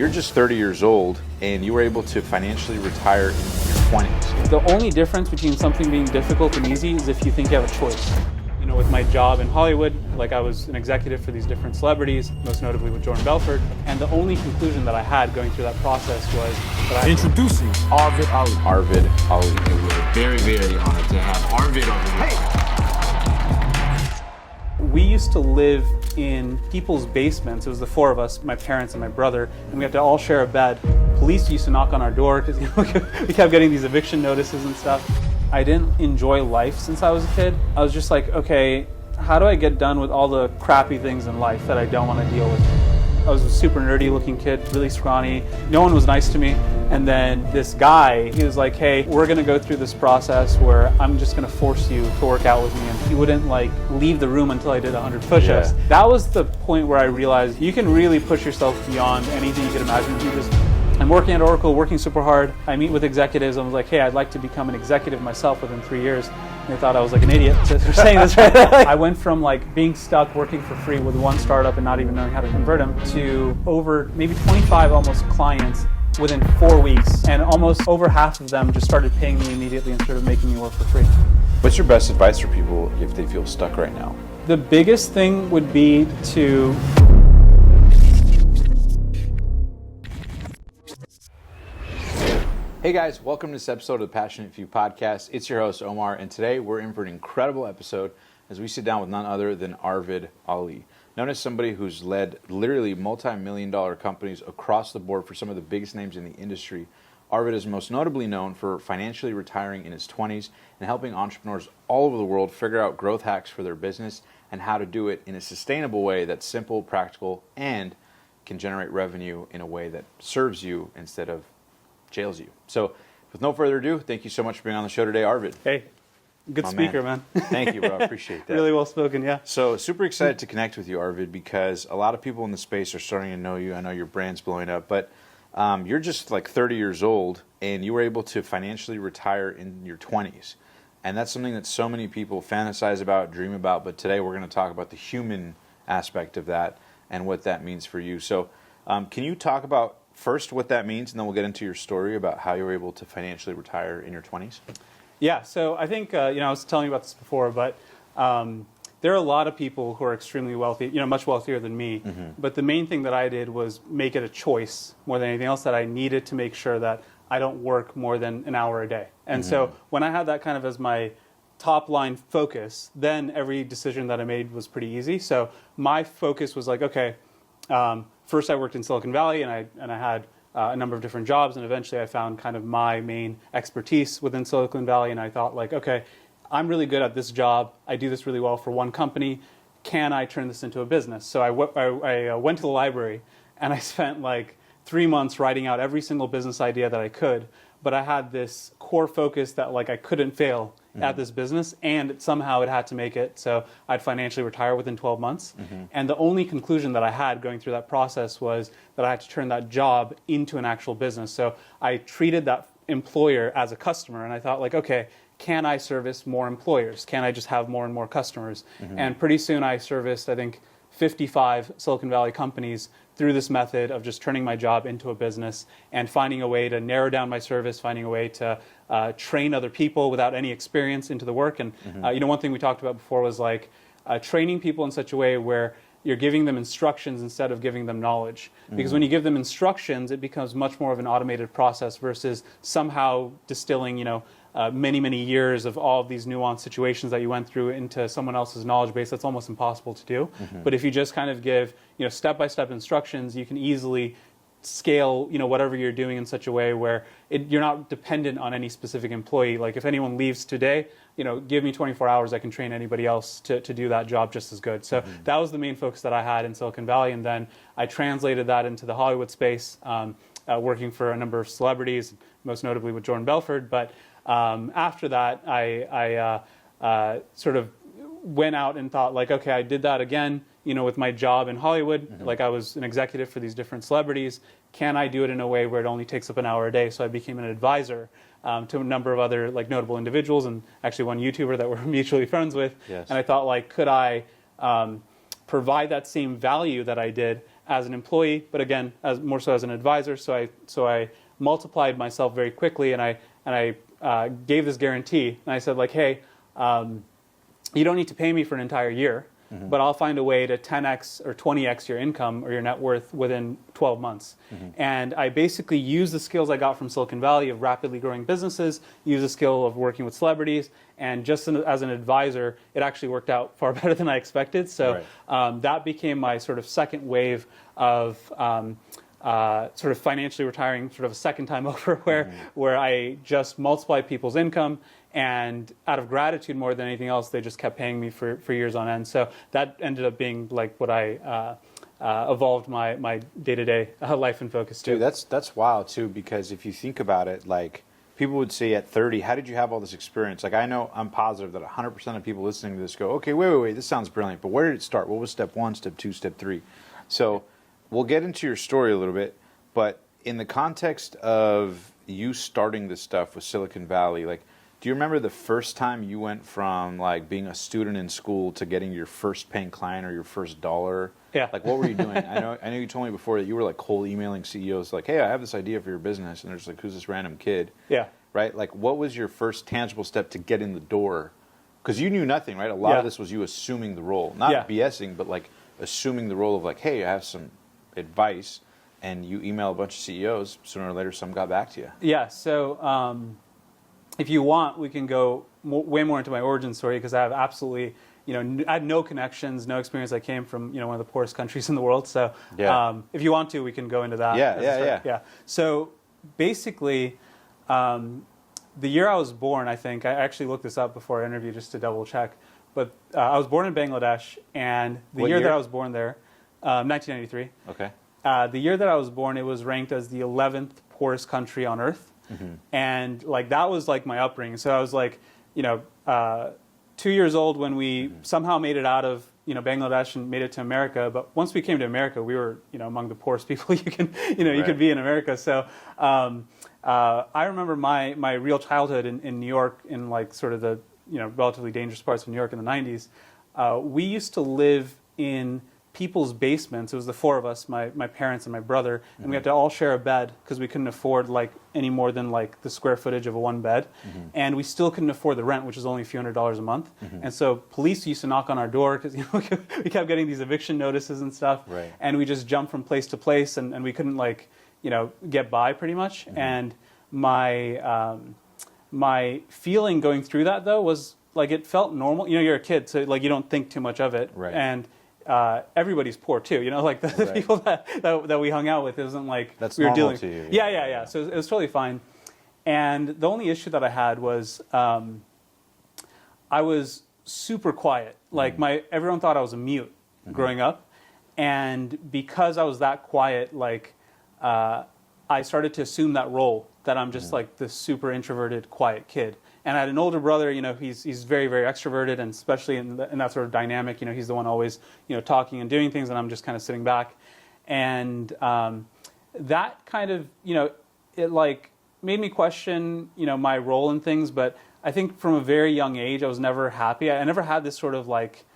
You're just 30 years old and you were able to financially retire in your 20s. The only difference between something being difficult and easy is if you think you have a choice. You know, with my job in Hollywood, like I was an executive for these different celebrities, most notably with Jordan Belfort, and the only conclusion that I had going through that process was that Introducing Arvid Ali. Arvid Ali. And we're very, very honored to have Arvid over here. We used to live in people's basements. It was the four of us, my parents and my brother, and we had to all share a bed. Police used to knock on our door because we kept getting these eviction notices and stuff. I didn't enjoy life since I was a kid. I was just like, okay, how do I get done with all the crappy things in life that I don't want to deal with? I was a super nerdy looking kid, really scrawny. No one was nice to me. And then this guy, he was like, hey, we're gonna go through this process where I'm just gonna force you to work out with me. And he wouldn't like leave the room until I did 100 push-ups. Yeah. That was the point where I realized you can really push yourself beyond anything you could imagine. I'm working at Oracle, working super hard. I meet with executives. I was like, hey, I'd like to become an executive myself within 3 years. And they thought I was like an idiot for saying this. Right? I went from like being stuck working for free with one startup and not even knowing how to convert them to over maybe 25 almost clients within 4 weeks. And almost over half of them just started paying me immediately instead of making me work for free. What's your best advice for people if they feel stuck right now? The biggest thing would be to Hey guys, welcome to this episode of the Passionate Few podcast. It's your host, Omar, and today we're in for an incredible episode as we sit down with none other than Arvid Ali. Known as somebody who's led literally multi-million-dollar companies across the board for some of the biggest names in the industry, Arvid is most notably known for financially retiring in his 20s and helping entrepreneurs all over the world figure out growth hacks for their business and how to do it in a sustainable way that's simple, practical, and can generate revenue in a way that serves you instead of jails you. So with no further ado, thank you so much for being on the show today, Arvid. Hey, good speaker, man. Thank you, bro. I appreciate that. Really well spoken, yeah. So super excited to connect with you, Arvid, because a lot of people in the space are starting to know you. I know your brand's blowing up, but you're just like 30 years old and you were able to financially retire in your 20s. And that's something that so many people fantasize about, dream about, but today we're going to talk about the human aspect of that and what that means for you. So can you talk about first what that means, and then we'll get into your story about how you were able to financially retire in your 20s? Yeah, so I think, I was telling you about this before, but there are a lot of people who are extremely wealthy, much wealthier than me. Mm-hmm. But the main thing that I did was make it a choice more than anything else, that I needed to make sure that I don't work more than an hour a day. And so when I had that kind of as my top line focus, then every decision that I made was pretty easy. So my focus was like, okay, first I worked in Silicon Valley and I had a number of different jobs, and eventually I found kind of my main expertise within Silicon Valley, and I thought like, okay, I'm really good at this job. I do this really well for one company. Can I turn this into a business? So I went to the library and I spent like 3 months writing out every single business idea that I could, but I had this core focus that like I couldn't fail at this business, and somehow it had to make it so I'd financially retire within 12 months. And the only conclusion that I had going through that process was that I had to turn that job into an actual business. So I treated that employer as a customer, and I thought like, okay, can I service more employers? Can I just have more and more customers? And pretty soon I serviced, I think, 55 Silicon Valley companies through this method of just turning my job into a business and finding a way to narrow down my service, finding a way to train other people without any experience into the work. And one thing we talked about before was like training people in such a way where you're giving them instructions instead of giving them knowledge. Because when you give them instructions, it becomes much more of an automated process versus somehow distilling, many years of all of these nuanced situations that you went through into someone else's knowledge base. That's almost impossible to do. But if you just kind of give, step-by-step instructions, you can easily scale, whatever you're doing in such a way where you're not dependent on any specific employee. Like if anyone leaves today, give me 24 hours, I can train anybody else to do that job just as good. So that was the main focus that I had in Silicon Valley. And then I translated that into the Hollywood space, working for a number of celebrities, most notably with Jordan Belfort. But after that, I sort of went out and thought like, okay, I did that again, with my job in Hollywood. Like I was an executive for these different celebrities. Can I do it in a way where it only takes up an hour a day? So I became an advisor to a number of other like notable individuals, and actually one YouTuber that we're mutually friends with. Yes. And I thought like, could I provide that same value that I did as an employee, but again, as more so as an advisor. So I multiplied myself very quickly, and I gave this guarantee, and I said like, hey, you don't need to pay me for an entire year, but I'll find a way to 10x or 20x your income or your net worth within 12 months. And I basically used the skills I got from Silicon Valley of rapidly growing businesses, used the skill of working with celebrities, and just as an advisor, it actually worked out far better than I expected. So that became my sort of second wave of sort of financially retiring, sort of a second time over, where I just multiplied people's income, and out of gratitude more than anything else, they just kept paying me for years on end. So that ended up being like what I evolved my day-to-day life and focus to. Dude, that's wild too, because if you think about it, like people would say at 30, how did you have all this experience? Like I'm positive that 100% of people listening to this go, okay, wait, this sounds brilliant, but where did it start? What was step 1, step 2, step 3? So we'll get into your story a little bit, but in the context of you starting this stuff with Silicon Valley, like, do you remember the first time you went from like being a student in school to getting your first paying client or your first dollar? Yeah. Like, what were you doing? I know you told me before that you were like cold emailing CEOs like, hey, I have this idea for your business, and they're just like, who's this random kid? Yeah. Right? Like, what was your first tangible step to get in the door? Because you knew nothing, right? A lot of this was you assuming the role, not BSing, but like assuming the role of like, hey, I have some advice, and you email a bunch of CEOs. Sooner or later, some got back to you. Yeah. So if you want, we can go way more into my origin story, because I have absolutely, I had no connections, no experience. I came from, one of the poorest countries in the world. So if you want to, we can go into that. Yeah. So basically, the year I was born, I think, I actually looked this up before our interview just to double check, but I was born in Bangladesh, and the year that I was born there, 1993. Okay. The year that I was born, it was ranked as the 11th poorest country on earth. And like that was like my upbringing. So I was like, 2 years old when we somehow made it out of Bangladesh and made it to America. But once we came to America, we were among the poorest people you can you could be in America. So I remember my real childhood in New York, in like sort of the relatively dangerous parts of New York in the 90s. We used to live in people's basements. It was the four of us, my parents and my brother, and we had to all share a bed because we couldn't afford like any more than like the square footage of a one bed, and we still couldn't afford the rent, which was only a few $100s a month. And so police used to knock on our door because we kept getting these eviction notices and stuff, and we just jumped from place to place, and we couldn't like get by pretty much. And my feeling going through that though was like it felt normal. You're a kid, so like you don't think too much of it, and everybody's poor too, like the people that we hung out with, it wasn't like that's we were normal dealing. To you. Yeah. So it was totally fine. And the only issue that I had was I was super quiet. Like everyone thought I was a mute growing up, and because I was that quiet, like I started to assume that role that I'm just like this super introverted, quiet kid. And I had an older brother, he's very, very extroverted, and especially in that sort of dynamic, he's the one always, talking and doing things, and I'm just kind of sitting back. And that kind of, it like made me question, my role in things. But I think from a very young age, I was never happy. I never had this sort of like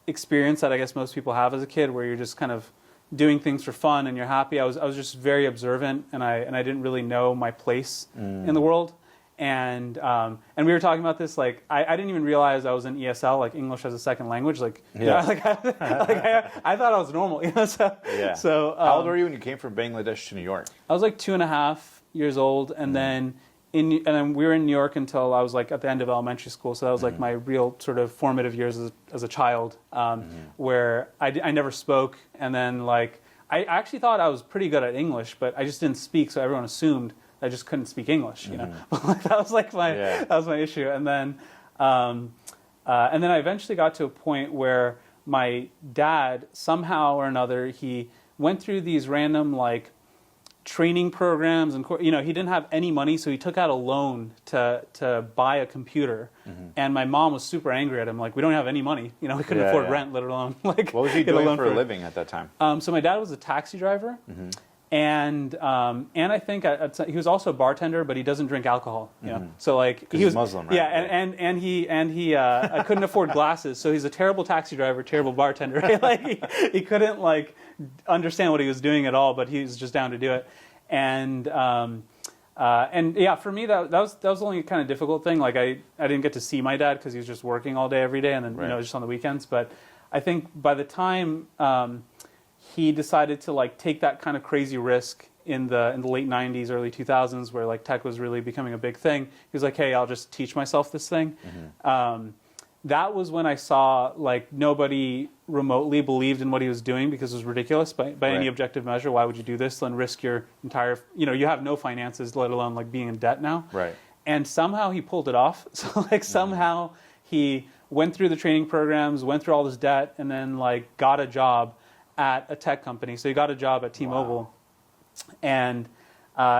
experience that I guess most people have as a kid, where you're just kind of doing things for fun and you're happy. I was just very observant, and I didn't really know my place in the world. And we were talking about this, like, I didn't even realize I was in ESL, like English as a second language. Like, I thought I was normal, So how old were you when you came from Bangladesh to New York? I was like 2.5 years old, and then then we were in New York until I was like at the end of elementary school. So that was like my real sort of formative years as a child, where I never spoke, and then like I actually thought I was pretty good at English, but I just didn't speak, so everyone assumed I just couldn't speak English, But like, that was like that was my issue. And then I eventually got to a point where my dad, somehow or another, he went through these random like training programs, and he didn't have any money, so he took out a loan to buy a computer. And my mom was super angry at him, like, we don't have any money, we couldn't afford rent, let alone like. What was he doing for a living at that time? So my dad was a taxi driver. And I think he was also a bartender, but he doesn't drink alcohol. You know? So like He's Muslim, right? Yeah, and he couldn't afford glasses, so he's a terrible taxi driver, terrible bartender. Right? Like he couldn't like understand what he was doing at all, but he was just down to do it. And yeah, for me that was the only kind of difficult thing. Like I didn't get to see my dad because he was just working all day every day, and then right. just on the weekends. But I think by the time he decided to like take that kind of crazy risk in the late 90s, early 2000s, where like tech was really becoming a big thing. He was like, hey, I'll just teach myself this thing. That was when I saw like nobody remotely believed in what he was doing because it was ridiculous by any objective measure. Why would you do this and risk your entire, you have no finances, let alone like being in debt now. Right. And somehow he pulled it off. So like somehow he went through the training programs, went through all this debt, and then like got a job at a tech company. So he got a job at T-Mobile. Wow.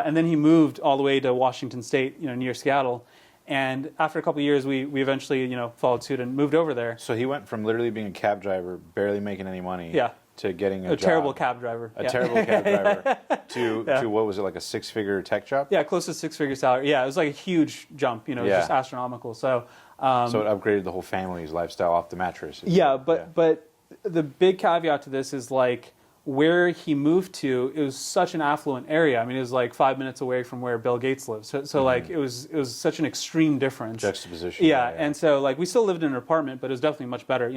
And then he moved all the way to Washington State, near Seattle. And after a couple of years, we eventually, followed suit and moved over there. So he went from literally being a cab driver, barely making any money, to getting a job. Terrible cab driver. Terrible cab driver to what was it, like a 6-figure tech job? Yeah, close to 6-figure salary. Yeah, it was like a huge jump, just astronomical. So it upgraded the whole family's lifestyle off the mattress. But the big caveat to this is like where he moved to, it was such an affluent area. I mean, it was like 5 minutes away from where Bill Gates lives. So like it was such an extreme difference. Juxtaposition. Yeah, and so like we still lived in an apartment, but it was definitely much better,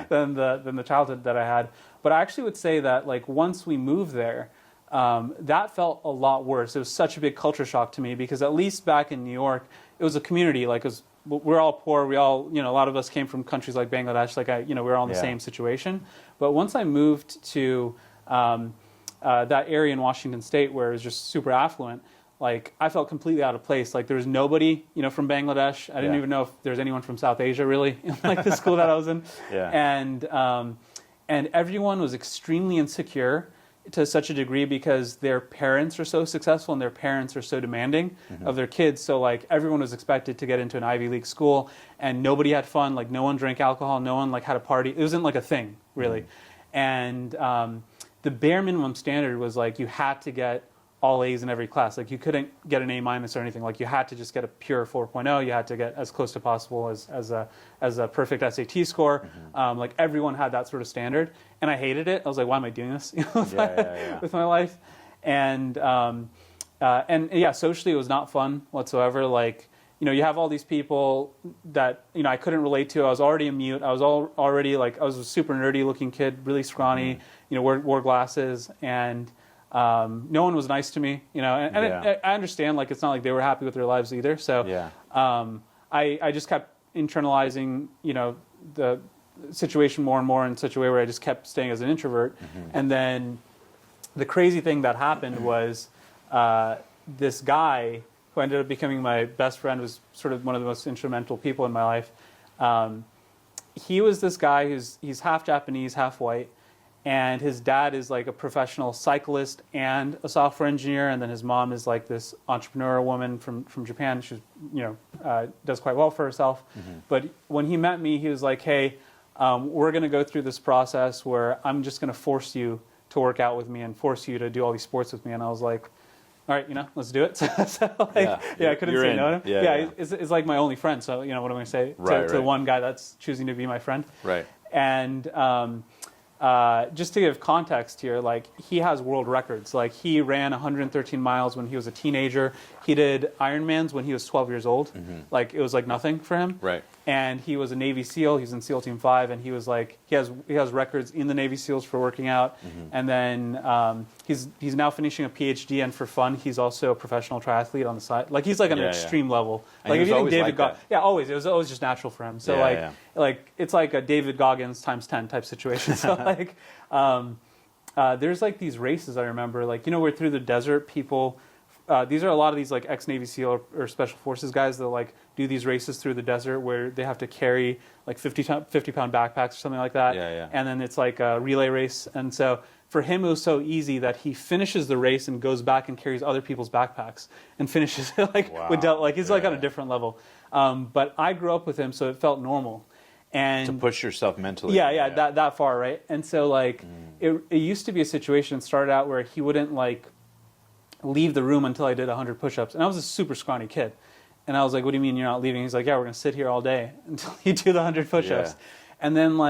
than the childhood that I had. But I actually would say that like once we moved there, that felt a lot worse. It was such a big culture shock to me because at least back in New York, it was a community. Like we're all poor. We all, a lot of us came from countries like Bangladesh. Like we're all in the same situation. But once I moved to that area in Washington State where it was just super affluent, like I felt completely out of place. Like there was nobody, from Bangladesh. I didn't even know if there's anyone from South Asia really, in like the school that I was in. And everyone was extremely insecure to such a degree because their parents are so successful and their parents are so demanding of their kids. So like everyone was expected to get into an Ivy League school and nobody had fun. Like no one drank alcohol. No one like had a party. It wasn't like a thing really. And the bare minimum standard was like you had to get all A's in every class. Like you couldn't get an A- or anything. Like you had to just get a pure 4.0. You had to get as close to possible as a perfect SAT score. Like everyone had that sort of standard, and I hated it. I was like, why am I doing this with my life? And socially it was not fun whatsoever. Like you have all these people that I couldn't relate to. I was already a mute. I was already like I was a super nerdy looking kid, really scrawny. Wore glasses and. No one was nice to me, I understand, like, it's not like they were happy with their lives either. So I just kept internalizing, the situation more and more in such a way where I just kept staying as an introvert. And then the crazy thing that happened was this guy who ended up becoming my best friend was sort of one of the most instrumental people in my life. He was this guy he's half Japanese, half white. And his dad is like a professional cyclist and a software engineer, and then his mom is like this entrepreneur woman from Japan. She's does quite well for herself. But when he met me, he was like, "Hey, we're going to go through this process where I'm just going to force you to work out with me and force you to do all these sports with me." And I was like, "All right, let's do it." I couldn't say no to him. It's like my only friend. So what am I going to say to the one guy that's choosing to be my friend? Right. And just to give context here, like he has world records. Like he ran 113 miles when he was a teenager. He did Ironmans when he was 12 years old. Like it was like nothing for him. Right. And he was a Navy SEAL. He was in SEAL Team 5, and he was like he has records in the Navy SEALs for working out. And then he's now finishing a PhD, and for fun, he's also a professional triathlete on the side. Like he's like on an extreme level. And like if you think David Goggins, always. It was always just natural for him. So like it's like a David Goggins times 10 type situation. So like there's like these races I remember, like where through the desert people. These are a lot of these like ex-Navy SEAL or Special Forces guys that like do these races through the desert where they have to carry like 50-pound backpacks or something like that. And then it's like a relay race. And so for him, it was so easy that he finishes the race and goes back and carries other people's backpacks and finishes it like with like he's like on a different level. But I grew up with him, so it felt normal. And to push yourself mentally. Yeah, that far, right? And so like it used to be a situation that started out where he wouldn't like leave the room until I did 100 push-ups, and I was a super scrawny kid. And I was like, "What do you mean you're not leaving?" He's like, "Yeah, we're gonna sit here all day until you do the 100 push-ups." Yeah. And then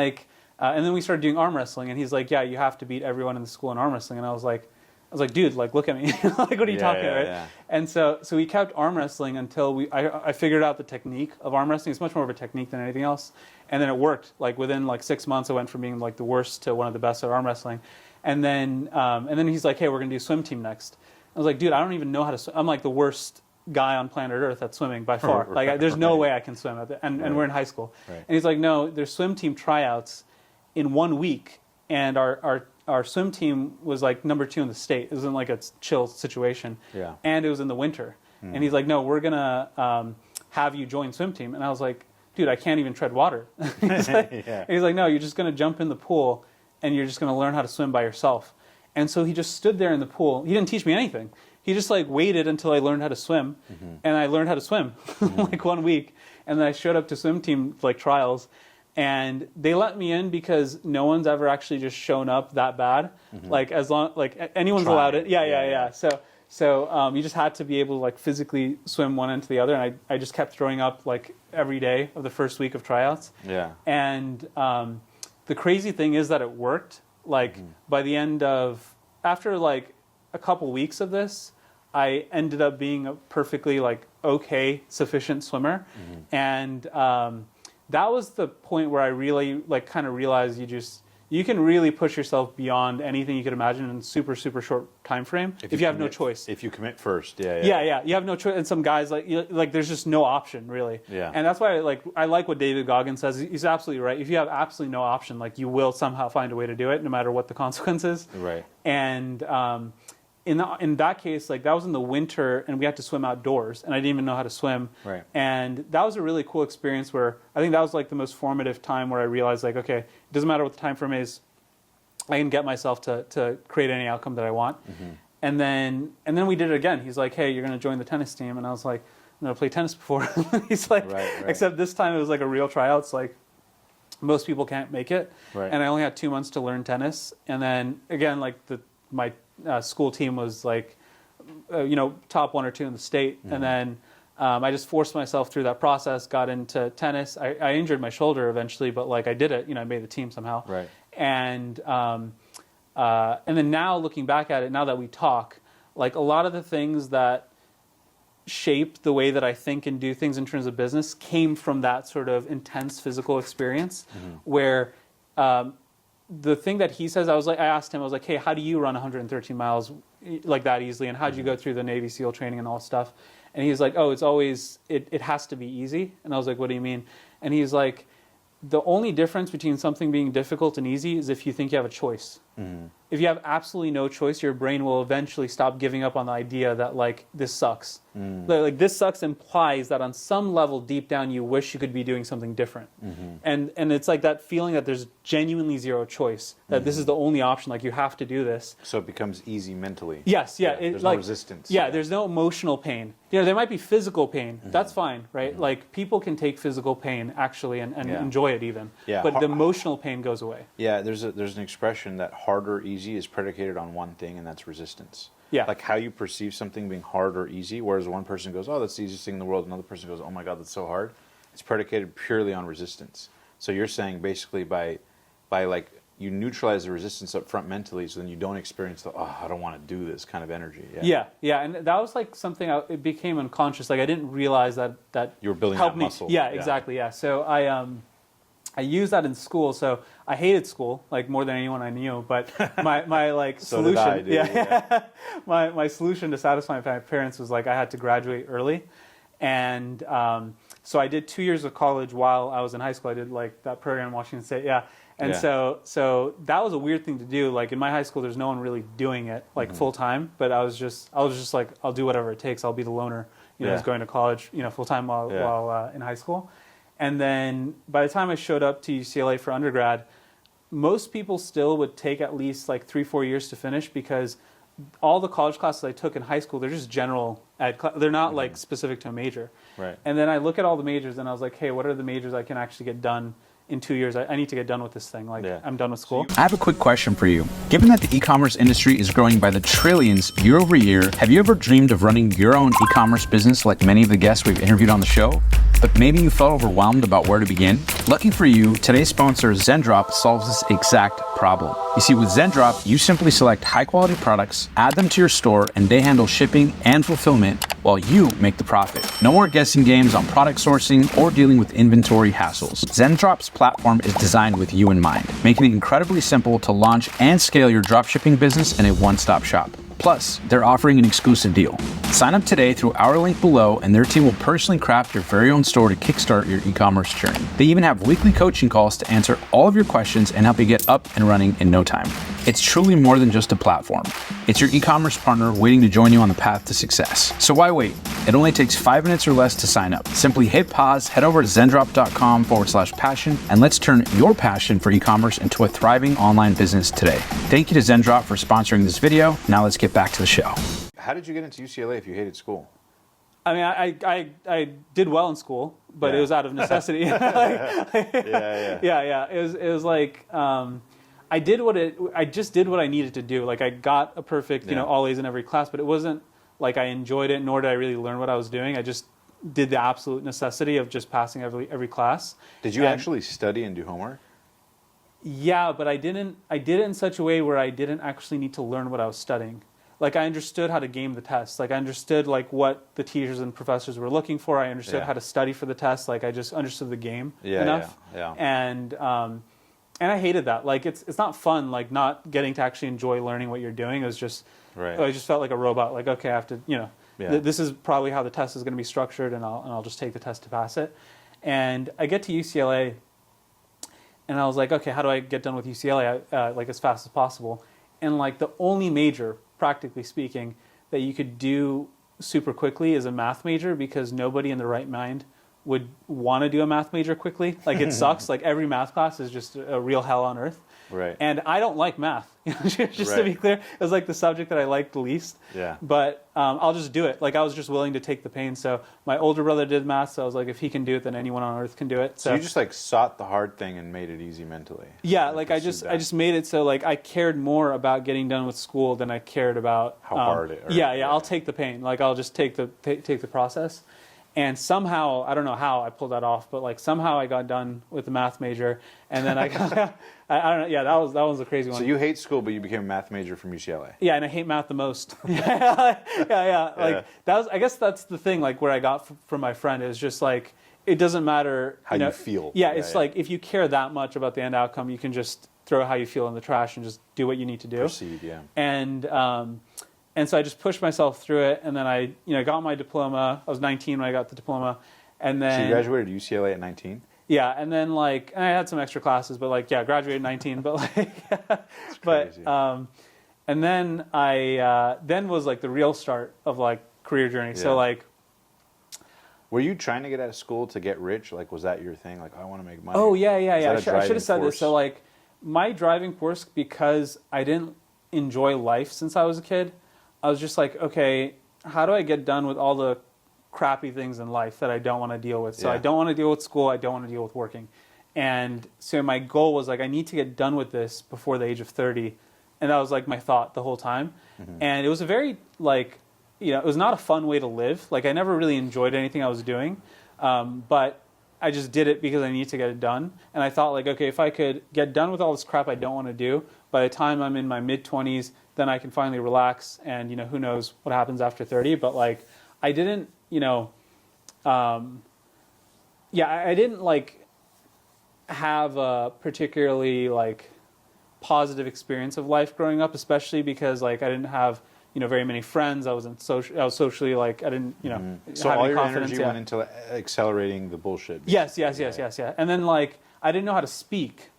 and then we started doing arm wrestling, and he's like, "Yeah, you have to beat everyone in the school in arm wrestling." And I was like, "Dude, like, look at me. Like, what are you talking about?" Right? Yeah. And so we kept arm wrestling until I figured out the technique of arm wrestling. It's much more of a technique than anything else. And then it worked. Like within like 6 months, I went from being like the worst to one of the best at arm wrestling. And then he's like, "Hey, we're gonna do swim team next." I was like, "Dude, I don't even know how to swim. I'm like the worst guy on planet Earth at swimming by far. Like, there's no way I can swim at and we're in high school." Right. And he's like, "No, there's swim team tryouts in 1 week, and our swim team was like number 2 in the state. It was in like a chill situation, Yeah. and it was in the winter." And he's like, "No, we're gonna have you join swim team." And I was like, "Dude, I can't even tread water." He's like, "No, you're just gonna jump in the pool, and you're just gonna learn how to swim by yourself." And so he just stood there in the pool. He didn't teach me anything. He just like waited until I learned how to swim, and I learned how to swim like 1 week. And then I showed up to swim team like trials, and they let me in because no one's ever actually just shown up that bad. Like as long like anyone's allowed it. Yeah. So you just had to be able to like physically swim one end to the other, and I just kept throwing up like every day of the first week of tryouts. Yeah. And the crazy thing is that it worked. Like by the end of after like a couple weeks of this, I ended up being a perfectly like okay, sufficient swimmer, and that was the point where I really like kind of realized you can really push yourself beyond anything you could imagine in a super short time frame if you have no choice. If you commit first, yeah, you have no choice. And some guys like there's just no option really. Yeah. And that's why I like what David Goggins says. He's absolutely right. If you have absolutely no option, like you will somehow find a way to do it, no matter what the consequences. Right. And in that case, like that was in the winter, and we had to swim outdoors, and I didn't even know how to swim. Right. And that was a really cool experience where I think that was like the most formative time where I realized like, okay, it doesn't matter what the time frame is, I can get myself to create any outcome that I want. And then we did it again. He's like, "Hey, you're going to join the tennis team," and I was like, "I've never played tennis before." He's like, Right. except this time it was like a real tryouts. Like most people can't make it, Right. and I only had 2 months to learn tennis. And then again, like my school team was like, top 1 or 2 in the state. And then I just forced myself through that process, got into tennis. I injured my shoulder eventually, but like I did it, I made the team somehow. Right. And then now looking back at it, now that we talk, like a lot of the things that shaped the way that I think and do things in terms of business came from that sort of intense physical experience where, the thing that he says, I asked him, I was like, "Hey, how do you run 113 miles like that easily? And how did you go through the Navy SEAL training and all stuff?" And he's like, "Oh, it's always, it has to be easy." And I was like, "What do you mean?" And he's like, "The only difference between something being difficult and easy is if you think you have a choice. If you have absolutely no choice, your brain will eventually stop giving up on the idea that like this sucks. Like this sucks implies that on some level deep down you wish you could be doing something different. And it's like that feeling that there's genuinely zero choice, that this is the only option, like you have to do this." So it becomes easy mentally. Yes, yeah. There's no resistance. Yeah, there's no emotional pain. There might be physical pain. That's fine, right? Like people can take physical pain actually and enjoy it even. Yeah. But the emotional pain goes away. Yeah, there's an expression that hard or easy is predicated on one thing, and that's resistance. Yeah. Like how you perceive something being hard or easy, whereas one person goes, "Oh, that's the easiest thing in the world," another person goes, "Oh my God, that's so hard." It's predicated purely on resistance. So you're saying basically by like you neutralize the resistance up front mentally, so then you don't experience the I don't want to do this kind of energy. Yeah, and that was like something it became unconscious. Like I didn't realize that you were building helped that me. muscle. Yeah, exactly. Yeah, so I used that in school. So I hated school like more than anyone I knew. But my like So solution, did I, dude. my solution to satisfy my parents was like I had to graduate early, and so I did 2 years of college while I was in high school. I did like that program in Washington State. Yeah. And so that was a weird thing to do. Like in my high school, there's no one really doing it like full time. But I was just like, I'll do whatever it takes. I'll be the loner. I was going to college, full time while in high school. And then by the time I showed up to UCLA for undergrad, most people still would take at least like 3-4 years to finish because all the college classes I took in high school, they're just general ed. They're not like specific to a major. Right. And then I look at all the majors and I was like, hey, what are the majors I can actually get done in 2 years, I need to get done with this thing. Like, I'm done with school. I have a quick question for you. Given that the e-commerce industry is growing by the trillions year over year, have you ever dreamed of running your own e-commerce business like many of the guests we've interviewed on the show? But maybe you felt overwhelmed about where to begin? Lucky for you, today's sponsor, Zendrop, solves this exact problem. You see, with Zendrop, you simply select high-quality products, add them to your store, and they handle shipping and fulfillment while you make the profit. No more guessing games on product sourcing or dealing with inventory hassles. Zendrop's platform is designed with you in mind, making it incredibly simple to launch and scale your dropshipping business in a one-stop shop. Plus, they're offering an exclusive deal. Sign up today through our link below, and their team will personally craft your very own store to kickstart your e-commerce journey. They even have weekly coaching calls to answer all of your questions and help you get up and running in no time. It's truly more than just a platform. It's your e-commerce partner waiting to join you on the path to success. So why wait? It only takes 5 minutes or less to sign up. Simply hit pause, head over to zendrop.com/passion, and let's turn your passion for e-commerce into a thriving online business today. Thank you to Zendrop for sponsoring this video. Now let's get back to the show. How did you get into UCLA if you hated school? I mean, I did well in school, but it was out of necessity. Yeah. It was like I just did what I needed to do. Like, I got a perfect, all A's in every class, but it wasn't like I enjoyed it, nor did I really learn what I was doing. I just did the absolute necessity of just passing every class. Did you actually study and do homework? Yeah, but I did it in such a way where I didn't actually need to learn what I was studying. Like, I understood how to game the test. Like, I understood like what the teachers and professors were looking for. I understood how to study for the test. Like, I just understood the game enough. And I hated that. Like, it's not fun. Like, not getting to actually enjoy learning what you're doing. It was just I just felt like a robot. Like, okay, I have to this is probably how the test is going to be structured, and I'll just take the test to pass it. And I get to UCLA, and I was like, okay, how do I get done with UCLA like as fast as possible? And like the only major, practically speaking, that you could do super quickly is a math major, because nobody in their right mind would want to do a math major quickly. Like, it sucks. Like, every math class is just a real hell on earth. Right. And I don't like math. Just to be clear, it was like the subject that I liked the least. Yeah. But I'll just do it. Like, I was just willing to take the pain. So my older brother did math, so I was like, if he can do it, then anyone on earth can do it. So you just like sought the hard thing and made it easy mentally. Yeah, like I just made it so like I cared more about getting done with school than I cared about how hard it. I'll take the pain. Like, I'll just take the process. And somehow, I don't know how I pulled that off, but like somehow I got done with the math major, and then I don't know. Yeah, that was a crazy one. So you hate school, but you became a math major from UCLA. Yeah, and I hate math the most. yeah. Like, that was. I guess that's the thing. Like, where I got from my friend is just like, it doesn't matter how you feel. Yeah, it's like, if you care that much about the end outcome, you can just throw how you feel in the trash and just do what you need to do. Proceed, yeah. And so I just pushed myself through it, and then I got my diploma. I was 19 when I got the diploma, and then So you graduated UCLA at 19? Yeah, and then and I had some extra classes, but graduated at 19. But and then I then was like the real start of like career journey. Yeah. So were you trying to get out of school to get rich? Like, was that your thing? Like, I want to make money. Oh yeah. I should driving have said force? this. So like, my driving force, because I didn't enjoy life since I was a kid, I was just like, okay, how do I get done with all the crappy things in life that I don't want to deal with? So I don't want to deal with school. I don't want to deal with working. And so my goal was like, I need to get done with this before the age of 30. And that was like my thought the whole time. Mm-hmm. And it was a very it was not a fun way to live. Like, I never really enjoyed anything I was doing. But I just did it because I need to get it done. And I thought like, okay, if I could get done with all this crap I don't want to do, by the time I'm in my mid-20s, then I can finally relax, and who knows what happens after 30. But like, I didn't I didn't like have a particularly like positive experience of life growing up, especially because like I didn't have very many friends. I was socially like, I didn't So have all any your confidence. energy went into accelerating the bullshit. Yes. And then like, I didn't know how to speak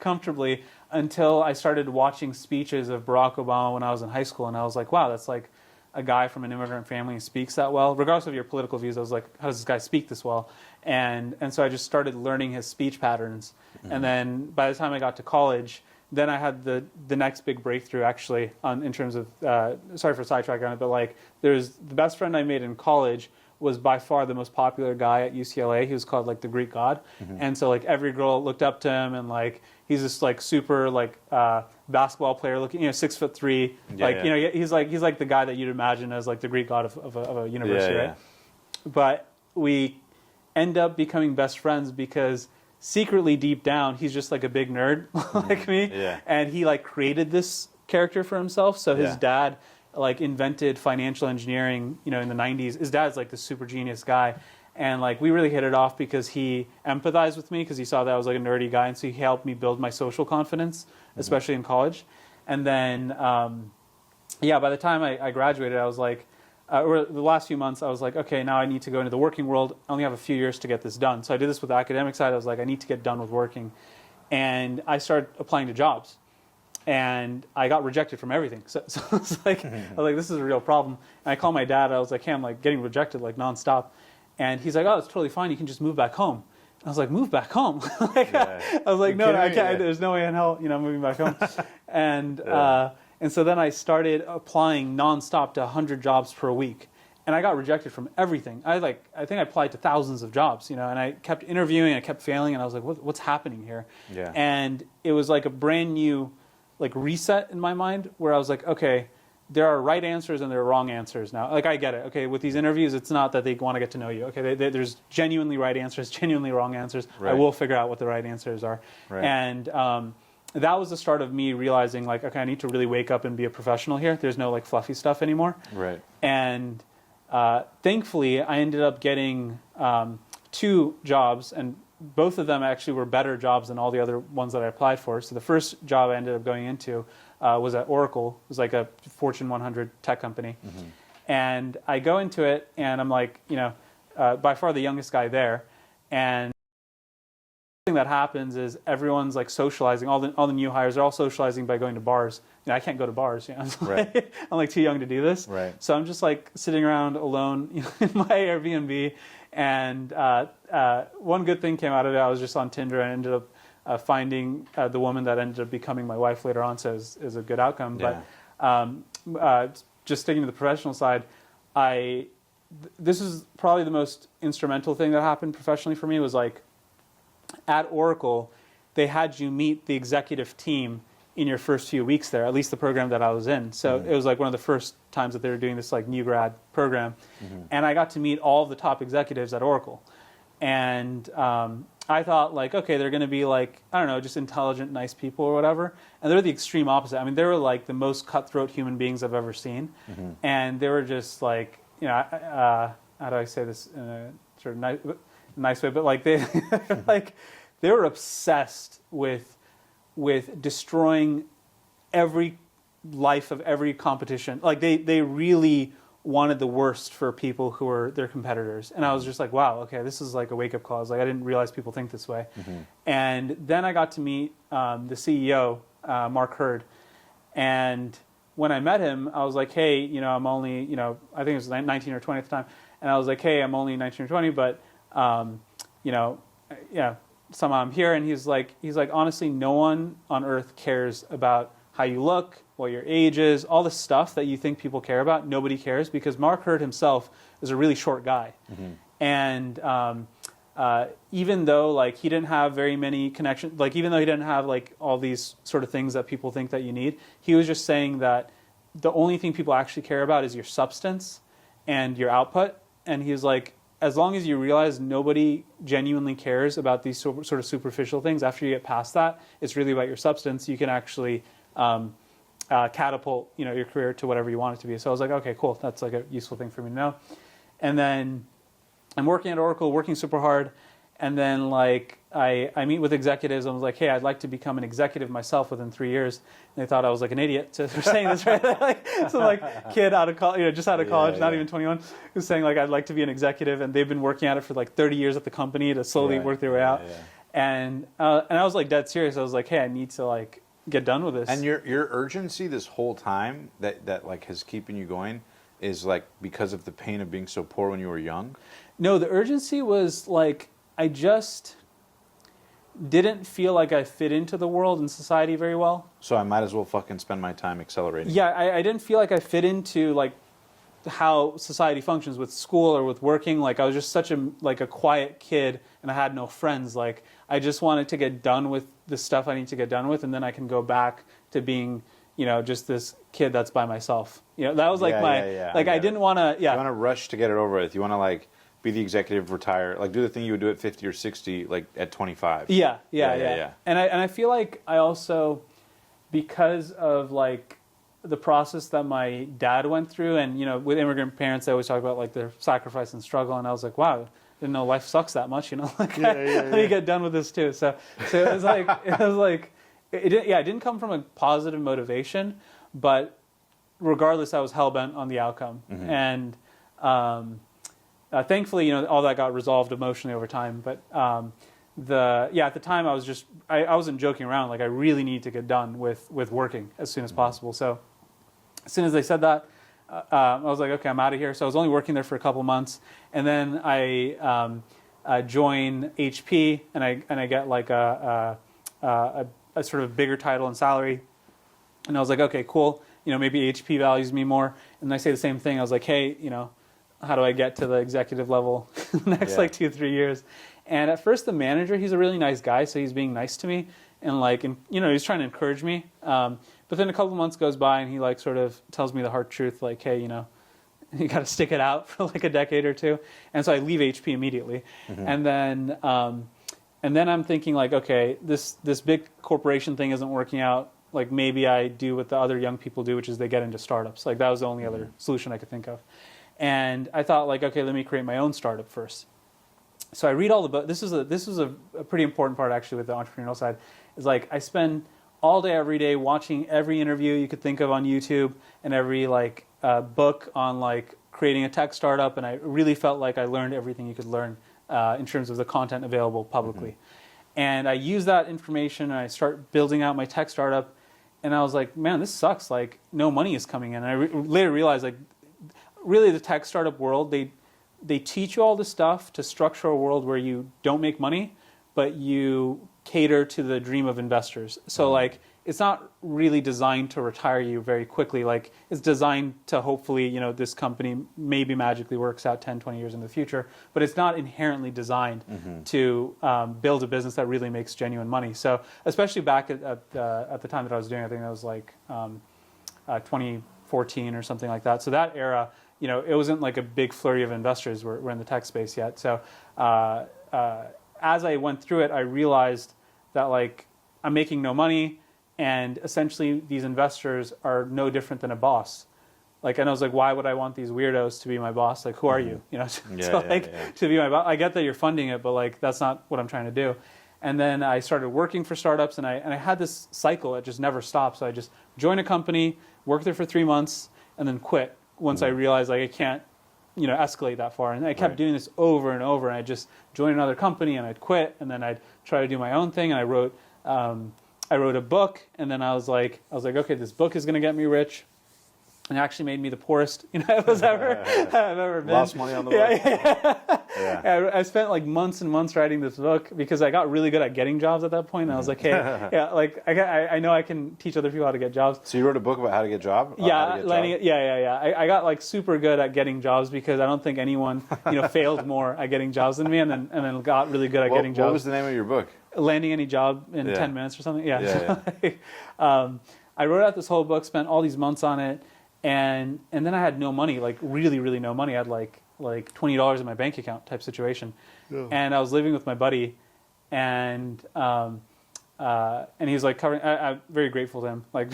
comfortably until I started watching speeches of Barack Obama when I was in high school, and I was like, wow, that's like a guy from an immigrant family who speaks that well. Regardless of your political views, I was like, how does this guy speak this well? And so I just started learning his speech patterns. Mm-hmm. And then by the time I got to college, then I had the next big breakthrough, actually, in terms of, sorry for sidetracking on it, but like, there's the best friend I made in college was by far the most popular guy at UCLA. He was called like the Greek god. And so like every girl looked up to him, and like he's this like super like basketball player looking, 6'3", he's like the guy that you'd imagine as like the Greek god of a university, right? But we end up becoming best friends because secretly deep down he's just like a big nerd like me, and he like created this character for himself. So his dad like invented financial engineering, in the 90s. His dad's like this super genius guy, and like we really hit it off because he empathized with me because he saw that I was like a nerdy guy, and so he helped me build my social confidence, especially in college. And then by the time I graduated, I was like, or the last few months, I was like, okay, now I need to go into the working world. I only have a few years to get this done. So I did this with the academic side. I was like, I need to get done with working. And I started applying to jobs. And I got rejected from everything. So I was like, this is a real problem. And I called my dad. I was like, hey, I'm like getting rejected like nonstop. And he's like, oh, it's totally fine. You can just move back home. I was like, move back home? I was like, no, I can't. There's no way in hell, moving back home. And so then I started applying nonstop to 100 jobs per week. And I got rejected from everything. I think I applied to thousands of jobs, and I kept interviewing, I kept failing, and I was like, what's happening here? Yeah. And it was like a brand new like reset in my mind where I was like, okay, there are right answers and there are wrong answers now. Like I get it. Okay, with these interviews, it's not that they want to get to know you. Okay, there's genuinely right answers, genuinely wrong answers. Right. I will figure out what the right answers are. Right. And that was the start of me realizing like, okay, I need to really wake up and be a professional here. There's no like fluffy stuff anymore. Right. And thankfully, I ended up getting 2 jobs, and both of them actually were better jobs than all the other ones that I applied for. So the first job I ended up going into was at Oracle. It was like a Fortune 100 tech company. And I go into it, and I'm like, by far the youngest guy there. And the thing that happens is everyone's like socializing. All the new hires are all socializing by going to bars. I can't go to bars. Right. I'm like too young to do this. Right. So I'm just like sitting around alone in my Airbnb. And one good thing came out of it. I was just on Tinder and ended up finding the woman that ended up becoming my wife later on. So it was a good outcome. Yeah. But just sticking to the professional side, this is probably the most instrumental thing that happened professionally for me was like at Oracle, they had you meet the executive team in your first few weeks there, at least the program that I was in. So it was like one of the first times that they were doing this like new grad program. And I got to meet all of the top executives at Oracle. And I thought like, okay, they're going to be like, I don't know, just intelligent, nice people or whatever. And they're the extreme opposite. I mean, they were like the most cutthroat human beings I've ever seen. And they were just like, how do I say this in a sort of nice way? But like they they were obsessed with destroying every life of every competition. Like they really wanted the worst for people who were their competitors. And I was just like, wow, okay, this is like a wake-up call. I was like, I didn't realize people think this way. And then I got to meet the CEO, Mark Hurd. And when I met him, I was like, hey, I'm only, I think it was 19 or 20 at the time. And I was like, hey, I'm only 19 or 20, but, somehow I'm here. And he's like, honestly, no one on earth cares about how you look, what your age is, all the stuff that you think people care about. Nobody cares because Mark Hurd himself is a really short guy. And even though like he didn't have very many connections, like even though he didn't have like all these sort of things that people think that you need, he was just saying that the only thing people actually care about is your substance and your output. And he was like, as long as you realize nobody genuinely cares about these sort of superficial things, after you get past that, it's really about your substance. You can actually catapult, your career to whatever you want it to be. So I was like, okay, cool. That's like a useful thing for me to know. And then I'm working at Oracle, working super hard. And then like I meet with executives. I was like, hey, I'd like to become an executive myself within 3 years. And they thought I was like an idiot for saying this, right? Like, some like kid out of college, just out of college, not even 21, who's saying like, I'd like to be an executive. And they've been working at it for like 30 years at the company to slowly work their way out. And I was like dead serious. I was like, hey, I need to like get done with this. And your urgency this whole time that like has keeping you going is like because of the pain of being so poor when you were young? No, the urgency was like, I just didn't feel like I fit into the world and society very well. So I might as well fucking spend my time accelerating. Yeah, I didn't feel like I fit into like how society functions with school or with working. Like I was just such a quiet kid, and I had no friends. Like I just wanted to get done with the stuff I need to get done with, and then I can go back to being, just this kid that's by myself. That was like I didn't want to. Yeah, you want to rush to get it over with. You want to like be the executive, retire, like do the thing you would do at 50 or 60, like at 25. Yeah. And I feel like I also, because of like the process that my dad went through, and with immigrant parents, they always talk about like their sacrifice and struggle, and I was like, wow, didn't know life sucks that much, like let me get done with this too. So it was like it didn't come from a positive motivation, but regardless, I was hell bent on the outcome, and thankfully, all that got resolved emotionally over time. But at the time, I wasn't joking around. Like I really need to get done with working as soon as possible. So as soon as they said that, I was like, okay, I'm out of here. So I was only working there for a couple months, and then I join HP, and I get like a sort of bigger title and salary. And I was like, okay, cool. Maybe HP values me more. And I say the same thing. I was like, hey, how do I get to the executive level in the next 2-3 years? And at first, the manager, he's a really nice guy, so he's being nice to me, and he's trying to encourage me. But then a couple months goes by, and he like sort of tells me the hard truth, like, hey, you got to stick it out for like a decade or two. And so I leave HP immediately, and then I'm thinking like, okay, this big corporation thing isn't working out. Like maybe I do what the other young people do, which is they get into startups. Like that was the only other solution I could think of. And I thought like, okay, let me create my own startup first. So I read all the books. This is a pretty important part actually with the entrepreneurial side. Is like I spend all day every day watching every interview you could think of on YouTube and every like book on like creating a tech startup, and I really felt like I learned everything you could learn in terms of the content available publicly. And I use that information and I start building out my tech startup, and I was like, man, this sucks. Like no money is coming in. And I later realized like really the tech startup world, they teach you all this stuff to structure a world where you don't make money, but you cater to the dream of investors. So like it's not really designed to retire you very quickly. Like it's designed to hopefully, this company maybe magically works out 10, 20 years in the future, but it's not inherently designed to build a business that really makes genuine money. So especially back at the time that I was doing, I think that was like 2014 or something like that. So that era, it wasn't like a big flurry of investors were in the tech space yet. So as I went through it, I realized that like I'm making no money, and essentially these investors are no different than a boss. Like, and I was like, why would I want these weirdos to be my boss? Like, who are you? To be my boss. I get that you're funding it, but like that's not what I'm trying to do. And then I started working for startups, and I had this cycle that just never stopped. So I just joined a company, worked there for 3 months, and then quit once I realized like I can't, escalate that far. And I kept doing this over and over. And I just joined another company, and I'd quit, and then I'd try to do my own thing. And I wrote a book, and then I was like, okay, this book is going to get me rich. And it actually made me the poorest I've ever been. Lost money on the book. Yeah. I spent like months and months writing this book because I got really good at getting jobs at that point. And I was like, hey, I know I can teach other people how to get jobs. So you wrote a book about how to get jobs? I got like super good at getting jobs because I don't think anyone failed more at getting jobs than me, and then got really good at getting jobs. What was the name of your book? Landing Any Job in 10 minutes or something. I wrote out this whole book, spent all these months on it. And then I had no money, like really, really no money. I had like $20 in my bank account type situation. Yeah. And I was living with my buddy, and he was like covering. I'm very grateful to him, like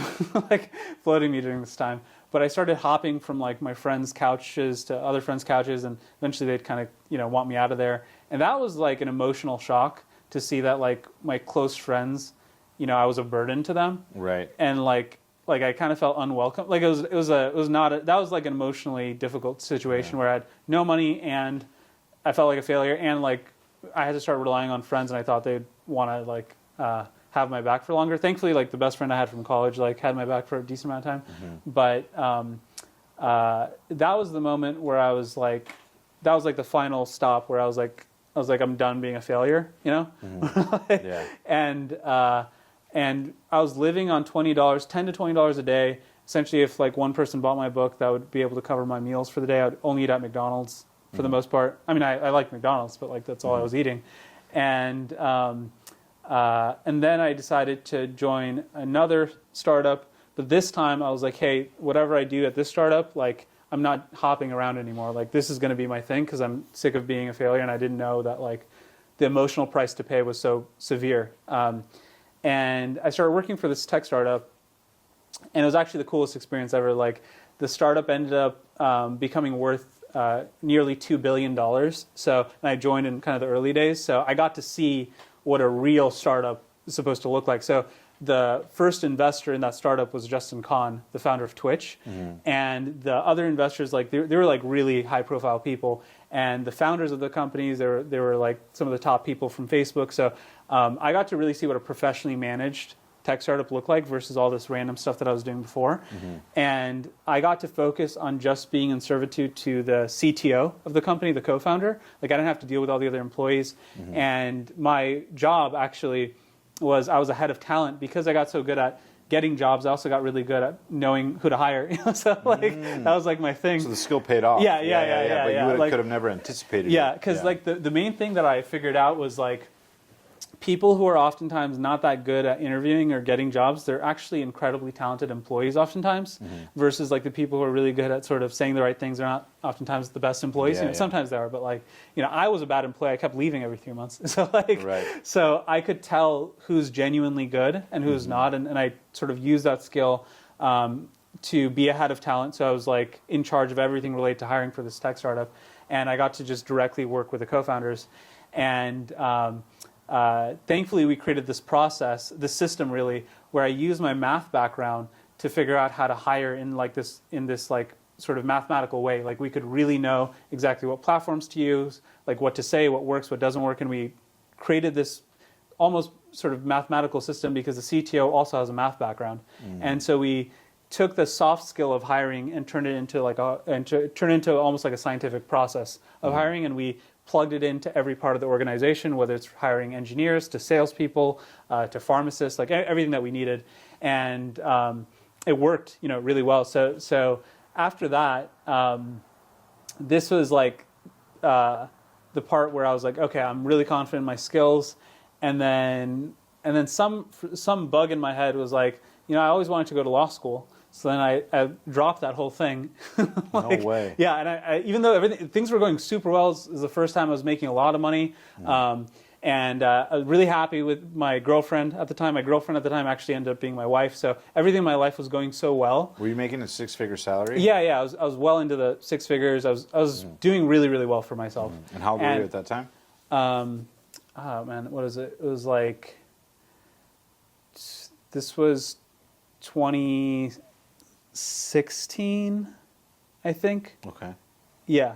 like floating me during this time. But I started hopping from like my friends' couches to other friends' couches, and eventually they'd kind of want me out of there. And that was like an emotional shock to see that like my close friends, I was a burden to them. Right. And like I kind of felt unwelcome. Like that was like an emotionally difficult situation where I had no money, and I felt like a failure, and like I had to start relying on friends, and I thought they'd want to like have my back for longer. Thankfully, like the best friend I had from college like had my back for a decent amount of time. But that was the moment where I was like, that was like the final stop where I was like I'm done being a failure, And I was living on $10 to $20 a day, essentially if like one person bought my book, that would be able to cover my meals for the day. I would only eat at McDonald's for the most part. I mean, I like McDonald's, but like that's all I was eating. And then I decided to join another startup. But this time I was like, hey, whatever I do at this startup, like I'm not hopping around anymore. Like this is going to be my thing because I'm sick of being a failure, and I didn't know that like the emotional price to pay was so severe. And I started working for this tech startup, and it was actually the coolest experience ever. Like the startup ended up becoming worth nearly $2 billion. So, and I joined in kind of the early days. So I got to see what a real startup is supposed to look like. So the first investor in that startup was Justin Kan, the founder of Twitch. And the other investors, like they were like really high profile people. And the founders of the companies, they were like some of the top people from Facebook. So I got to really see what a professionally managed tech startup looked like versus all this random stuff that I was doing before. And I got to focus on just being in servitude to the CTO of the company, the co-founder. Like I didn't have to deal with all the other employees. And my job actually was I was a head of talent because I got so good at getting jobs. I also got really good at knowing who to hire. So like that was like my thing. So the skill paid off. Yeah. But you like, could have never anticipated it. Yeah, because like the main thing that I figured out was like people who are oftentimes not that good at interviewing or getting jobs, they're actually incredibly talented employees oftentimes, versus like the people who are really good at sort of saying the right things are not oftentimes the best employees. Sometimes they are, but like, I was a bad employee. I kept leaving every 3 months. So like, so I could tell who's genuinely good and who's not. And I sort of used that skill to be a head of talent. So I was like in charge of everything related to hiring for this tech startup. And I got to just directly work with the co-founders. And thankfully, we created this process, this system really, where I use my math background to figure out how to hire in this like sort of mathematical way. Like we could really know exactly what platforms to use, like what to say, what works, what doesn't work, and we created this almost sort of mathematical system because the CTO also has a math background, and so we took the soft skill of hiring and turned it into almost like a scientific process of hiring, and we plugged it into every part of the organization, whether it's hiring engineers to salespeople to pharmacists, like everything that we needed, and it worked, really well. So after that, this was like the part where I was like, okay, I'm really confident in my skills, and then some bug in my head was like, I always wanted to go to law school. So then I dropped that whole thing. No way. Yeah, and I even though things were going super well, it was the first time I was making a lot of money, and I was really happy with my girlfriend at the time. My girlfriend at the time actually ended up being my wife. So everything in my life was going so well. Were you making a six-figure salary? Yeah. I was well into the six figures. I was doing really, really well for myself. And how old were you at that time? Oh man, what is it? It was like this was 2016, I think. Okay. Yeah.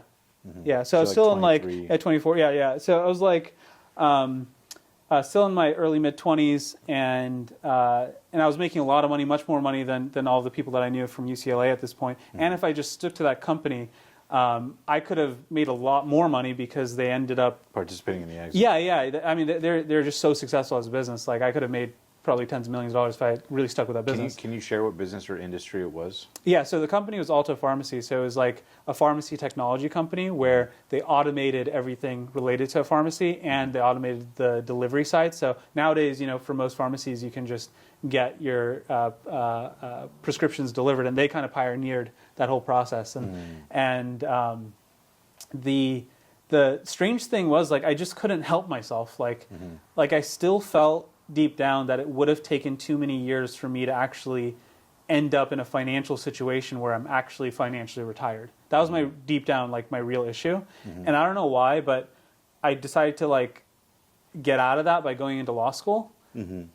Yeah. So I was still in like 24. Yeah. So I was like still in my early mid 20s, and I was making a lot of money, much more money than all the people that I knew from UCLA at this point. And if I just stuck to that company, I could have made a lot more money because they ended up participating in the exit. Yeah. I mean, they're just so successful as a business. Like I could have made probably tens of millions of dollars if I had really stuck with that business. Can you share what business or industry it was? Yeah, so the company was Alto Pharmacy. So it was like a pharmacy technology company where they automated everything related to a pharmacy, and they automated the delivery side. So nowadays, for most pharmacies, you can just get your prescriptions delivered, and they kind of pioneered that whole process. And the strange thing was, like, I just couldn't help myself. Like I still felt deep down that it would have taken too many years for me to actually end up in a financial situation where I'm actually financially retired. That was my deep down, like, my real issue. And I don't know why, but I decided to like get out of that by going into law school. And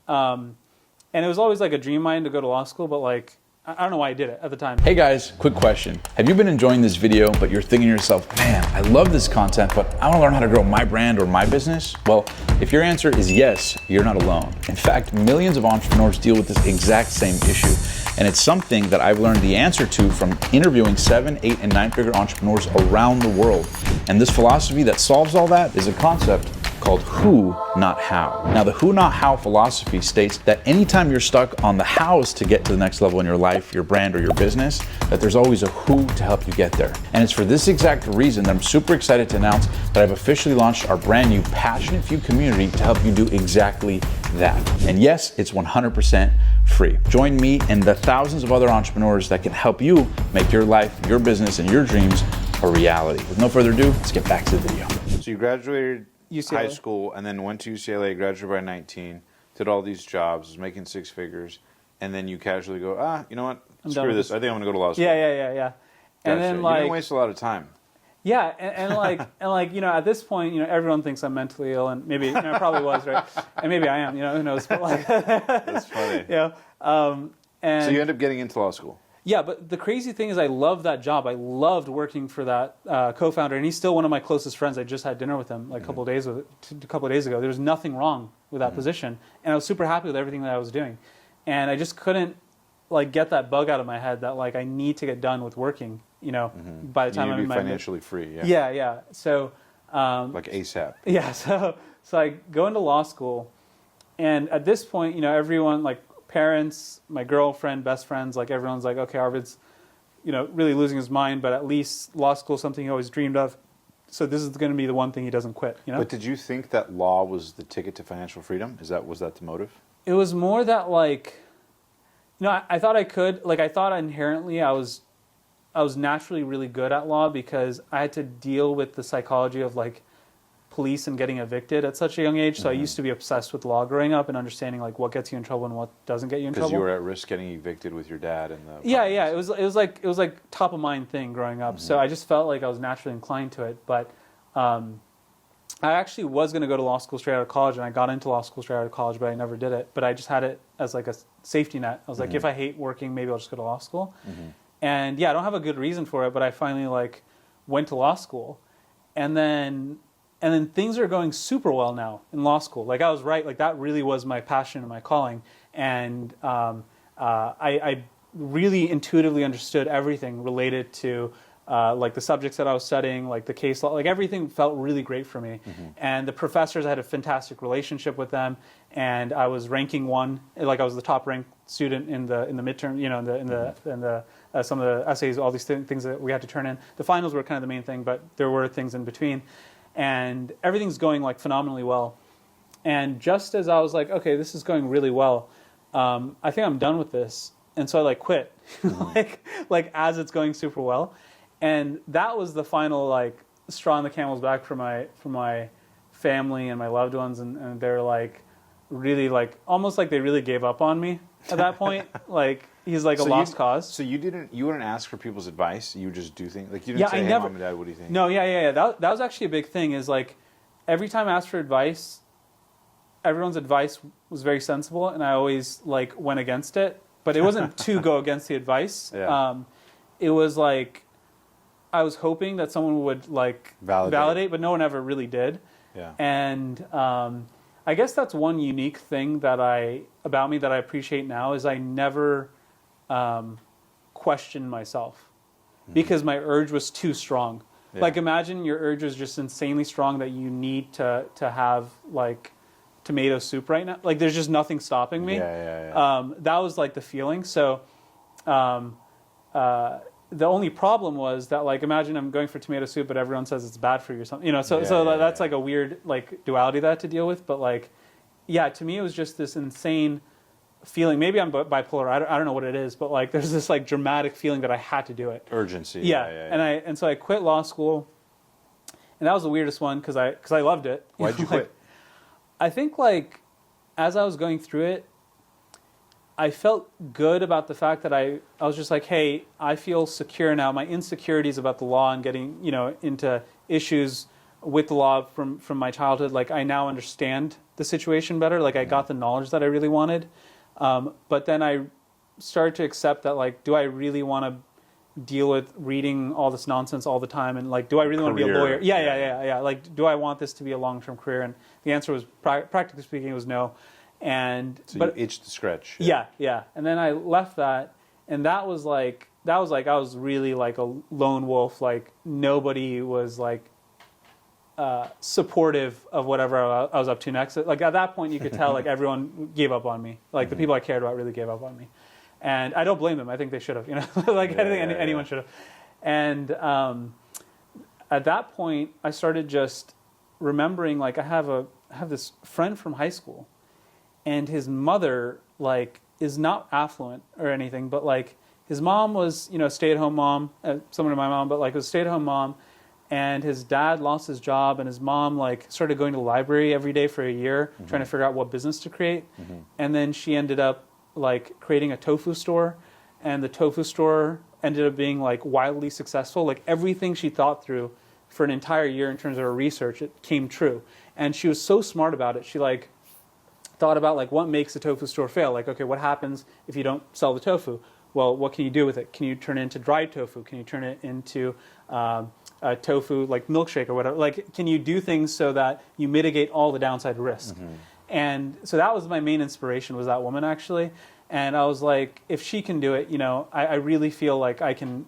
it was always like a dream of mine to go to law school, but like I don't know why I did it at the time. Hey guys, quick question. Have you been enjoying this video, but you're thinking to yourself, man, I love this content, but I want to learn how to grow my brand or my business? Well, if your answer is yes, you're not alone. In fact, millions of entrepreneurs deal with this exact same issue. And it's something that I've learned the answer to from interviewing 7, 8, and 9-figure entrepreneurs around the world. And this philosophy that solves all that is a concept called Who, Not How. Now, the Who, Not How philosophy states that anytime you're stuck on the hows to get to the next level in your life, your brand, or your business, that there's always a who to help you get there. And it's for this exact reason that I'm super excited to announce that I've officially launched our brand new Passionate Few community to help you do exactly that. And yes, it's 100% free. Join me and the thousands of other entrepreneurs that can help you make your life, your business, and your dreams a reality. With no further ado, let's get back to the video. So you graduated UCLA. high school and then went to UCLA, graduated by 19, did all these jobs, was making six figures, and then you casually go, you know what? Screw this. I think I'm going to go to law school. Yeah. Gotcha. And then you like, didn't waste a lot of time. yeah, and like, you know, at this point, you know, everyone thinks I'm mentally ill, and maybe, you know, I probably was, right? And maybe I am, you know, who knows? But like, That's funny. you know, and So you end up getting into law school. yeah, but the crazy thing is I loved that job. I loved working for that co-founder, and he's still one of my closest friends. I just had dinner with him like a couple of days ago. There was nothing wrong with that position, and I was super happy with everything that I was doing. And I just couldn't like get that bug out of my head that like I need to get done with working, you know, by the time You I'm need in to my be financially free. yeah. So Like ASAP. yeah, so I go into law school, and at this point, you know, everyone, like parents, my girlfriend, best friends, like everyone's like, okay, Arvid's, you know, really losing his mind, but at least law school is something he always dreamed of. So this is going to be the one thing he doesn't quit, you know? But did you think that law was the ticket to financial freedom? Was that the motive? It was more that like, you know, I thought I could, like I thought inherently I was naturally really good at law because I had to deal with the psychology of like police and getting evicted at such a young age. So I used to be obsessed with law growing up and understanding like what gets you in trouble and what doesn't get you in trouble. Because you were at risk getting evicted with your dad and the Yeah. It was like top of mind thing growing up. So I just felt like I was naturally inclined to it. But I actually was going to go to law school straight out of college, and I got into law school straight out of college, but I never did it. But I just had it as like a safety net. I was like, if I hate working, maybe I'll just go to law school. And yeah, I don't have a good reason for it, but I finally like went to law school, and then things are going super well now in law school. Like I was right, like that really was my passion and my calling, and I really intuitively understood everything related to like the subjects that I was studying, like the case law, like everything felt really great for me. And the professors, I had a fantastic relationship with them, and I was ranking one, like I was the top ranked student in the midterm, you know, in the some of the essays, all these things that we had to turn in. The finals were kind of the main thing, but there were things in between. And everything's going like phenomenally well. And just as I was like, okay, this is going really well, I think I'm done with this. And so I like quit, like as it's going super well. And that was the final like straw on the camel's back for my family and my loved ones. And they're like really like almost like they really gave up on me at that point. Like he's like a lost cause. So you wouldn't ask for people's advice. You would just do things like you didn't say, "Hey, mom and dad, what do you think?" No, yeah. That was actually a big thing. Is like every time I asked for advice, everyone's advice was very sensible, and I always like went against it. But it wasn't to go against the advice. Yeah. It was like I was hoping that someone would like validate, but no one ever really did. Yeah. And I guess that's one unique thing about me that I appreciate now is I never questioned myself because my urge was too strong. Yeah. Like imagine your urge is just insanely strong that you need to have like tomato soup right now. Like there's just nothing stopping me. Yeah. That was like the feeling. So the only problem was that like imagine I'm going for tomato soup, but everyone says it's bad for you or something. You know, so that's like a weird like duality that I had to deal with. But like, yeah, to me it was just this insane feeling. Maybe I'm bipolar. I don't know what it is, but like there's this like dramatic feeling that I had to do it. Urgency. Yeah. And so I quit law school, and that was the weirdest one because I loved it. Why'd you quit? I think like as I was going through it, I felt good about the fact that I was just like, hey, I feel secure now. My insecurities about the law and getting, you know, into issues with the law from my childhood, like I now understand the situation better. Like I got the knowledge that I really wanted. But then I started to accept that, like, do I really want to deal with reading all this nonsense all the time? And like, do I really want to be a lawyer? Yeah. Like, do I want this to be a long-term career? And the answer was, practically speaking, it was no. So you itched to scratch. Yeah. And then I left that, and that was like I was really like a lone wolf. Like nobody was like supportive of whatever I was up to next. Like at that point, you could tell like everyone gave up on me. Like the people I cared about really gave up on me, and I don't blame them. I think they should have. Like I think anyone should have. And at that point, I started just remembering like I have this friend from high school, and his mother like is not affluent or anything, but like his mom was a stay-at-home mom, similar to my mom, but like was a stay-at-home mom. And his dad lost his job, and his mom like started going to the library every day for a year, trying to figure out what business to create. And then she ended up like creating a tofu store, and the tofu store ended up being like wildly successful. Like everything she thought through for an entire year in terms of her research, it came true. And she was so smart about it. She like thought about like what makes a tofu store fail. Like, okay, what happens if you don't sell the tofu? Well, what can you do with it? Can you turn it into dried tofu? Can you turn it into a tofu like milkshake or whatever? Like, can you do things so that you mitigate all the downside risk? And so that was my main inspiration, was that woman actually. And I was like, if she can do it, I really feel like I can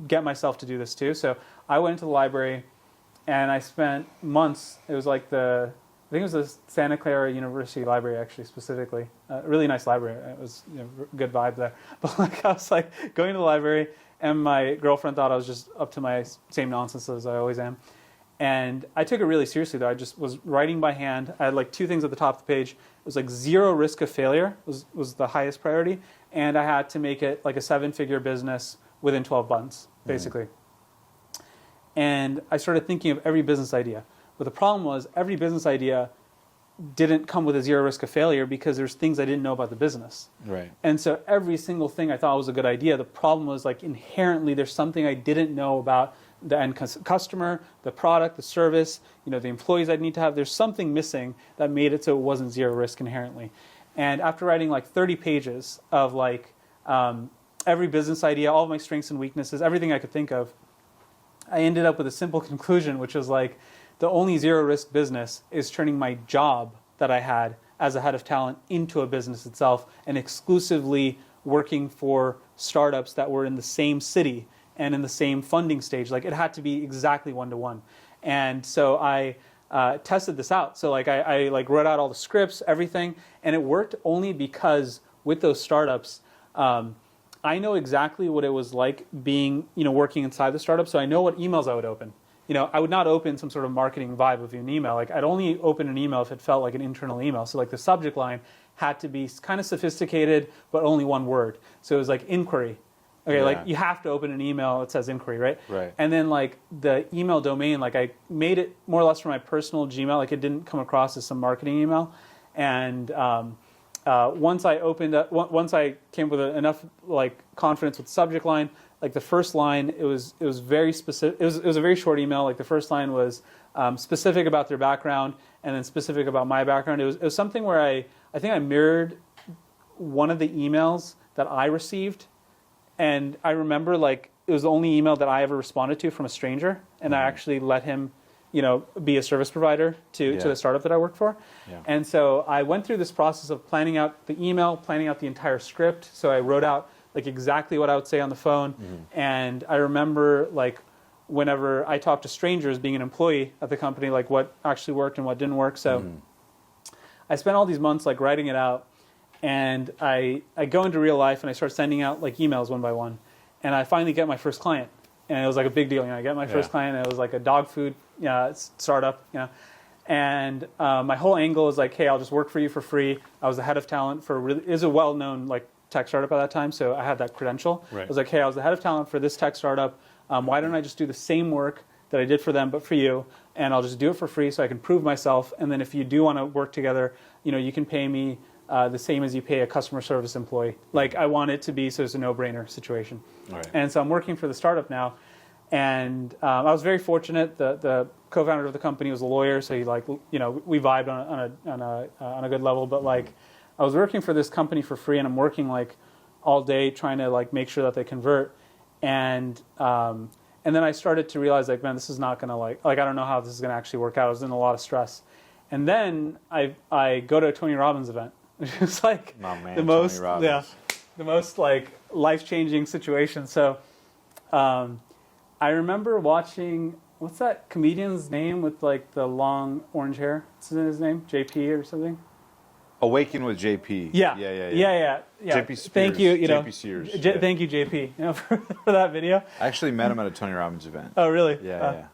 get myself to do this too. So I went to the library and I spent months. It was like I think it was the Santa Clara University Library, actually, specifically. Really nice library. It was good vibe there. But like I was like going to the library, and my girlfriend thought I was just up to my same nonsense as I always am. And I took it really seriously, though. I just was writing by hand. I had like two things at the top of the page. It was like zero risk of failure was the highest priority. And I had to make it like a 7-figure business within 12 months, basically. And I started thinking of every business idea. But the problem was every business idea didn't come with a zero risk of failure because there's things I didn't know about the business. Right. And so every single thing I thought was a good idea, the problem was like inherently there's something I didn't know about the end customer, the product, the service, the employees I'd need to have. There's something missing that made it so it wasn't zero risk inherently. And after writing like 30 pages of like every business idea, all of my strengths and weaknesses, everything I could think of, I ended up with a simple conclusion, which was like, the only zero risk business is turning my job that I had as a head of talent into a business itself, and exclusively working for startups that were in the same city and in the same funding stage. Like it had to be exactly 1-to-1. And so I tested this out. So like I like wrote out all the scripts, everything, and it worked only because with those startups, I know exactly what it was like being, working inside the startup. So I know what emails I would open. I would not open some sort of marketing vibe of an email. Like I'd only open an email if it felt like an internal email. So like the subject line had to be kind of sophisticated, but only one word. So it was like inquiry. Okay, like you have to open an email that says inquiry, right? Right. And then like the email domain, like I made it more or less for my personal Gmail. Like it didn't come across as some marketing email. And once I came with enough like confidence with the subject line, like the first line, it was very specific. It was a very short email. Like the first line was specific about their background, and then specific about my background. It was something where I think I mirrored one of the emails that I received, and I remember like it was the only email that I ever responded to from a stranger, and I actually let him, be a service provider to the startup that I worked for. Yeah. And so I went through this process of planning out the email, planning out the entire script. So I wrote out like exactly what I would say on the phone. And I remember like whenever I talked to strangers being an employee at the company, like what actually worked and what didn't work. So I spent all these months like writing it out, and I go into real life and I start sending out like emails one by one, and I finally get my first client, and it was like a big deal. I get my first client, and it was like a dog food startup, and my whole angle was like, hey, I'll just work for you for free. I was the head of talent for is a well-known like tech startup at that time, so I had that credential. Right. I was like, hey, I was the head of talent for this tech startup. Why don't I just do the same work that I did for them, but for you, and I'll just do it for free so I can prove myself. And then if you do want to work together, you can pay me the same as you pay a customer service employee. Like I want it to be so it's a no-brainer situation. Right. And so I'm working for the startup now, and I was very fortunate. The co-founder of the company was a lawyer, so he we vibed on a good level, but like. I was working for this company for free, and I'm working like all day trying to like make sure that they convert, and then I started to realize like, man, this is not gonna like I don't know how this is gonna actually work out. I was in a lot of stress, and then I go to a Tony Robbins event, which is like the most like life-changing situation. So I remember watching what's that comedian's name with like the long orange hair? What's his name? JP or something? Awaken with JP. Yeah. Yeah. JP Spears. Thank you. JP Sears. Yeah. Thank you, JP. You know, for that video. I actually met him at a Tony Robbins event. Oh, really? Yeah.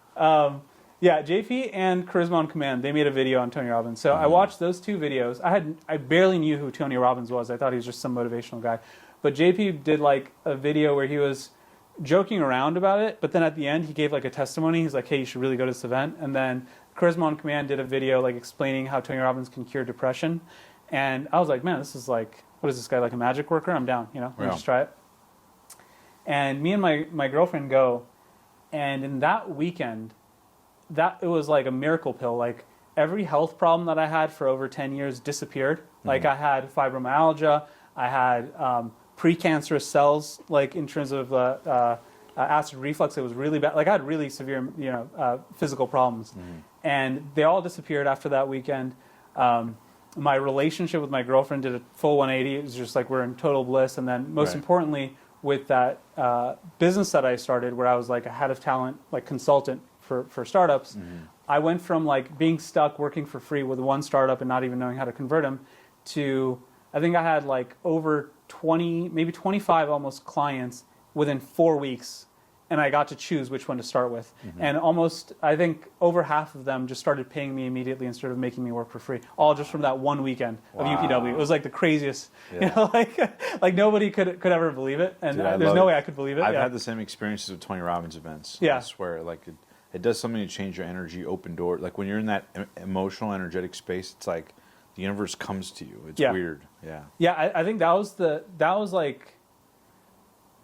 Yeah, JP and Charisma on Command, they made a video on Tony Robbins. So I watched those two videos. I barely knew who Tony Robbins was. I thought he was just some motivational guy. But JP did like a video where he was joking around about it, but then at the end he gave like a testimony. He's like, hey, you should really go to this event. And then Charisma on Command did a video like explaining how Tony Robbins can cure depression. And I was like, man, this is like, what is this guy, like a magic worker? I'm down, you know, let's try it. And me and my girlfriend go, and in that weekend, it was like a miracle pill. Like every health problem that I had for over 10 years disappeared. Like I had fibromyalgia, I had precancerous cells, like in terms of acid reflux. It was really bad. Like I had really severe, physical problems, and they all disappeared after that weekend. My relationship with my girlfriend did a full 180. It was just like we're in total bliss. And then most importantly, with that business that I started, where I was like a head of talent, like consultant for startups, I went from like being stuck working for free with one startup and not even knowing how to convert them to, I think I had like over 20, maybe 25 almost clients within 4 weeks. And I got to choose which one to start with. And almost, I think over half of them just started paying me immediately instead of making me work for free. All just from that one weekend of UPW. It was like the craziest, like nobody could ever believe it. And Dude, there's no way I could believe it. I've had the same experiences with Tony Robbins events. Yeah. I swear, like it does something to change your energy, open door. Like when you're in that emotional, energetic space, it's like the universe comes to you. It's weird. Yeah. Yeah, I think that was like,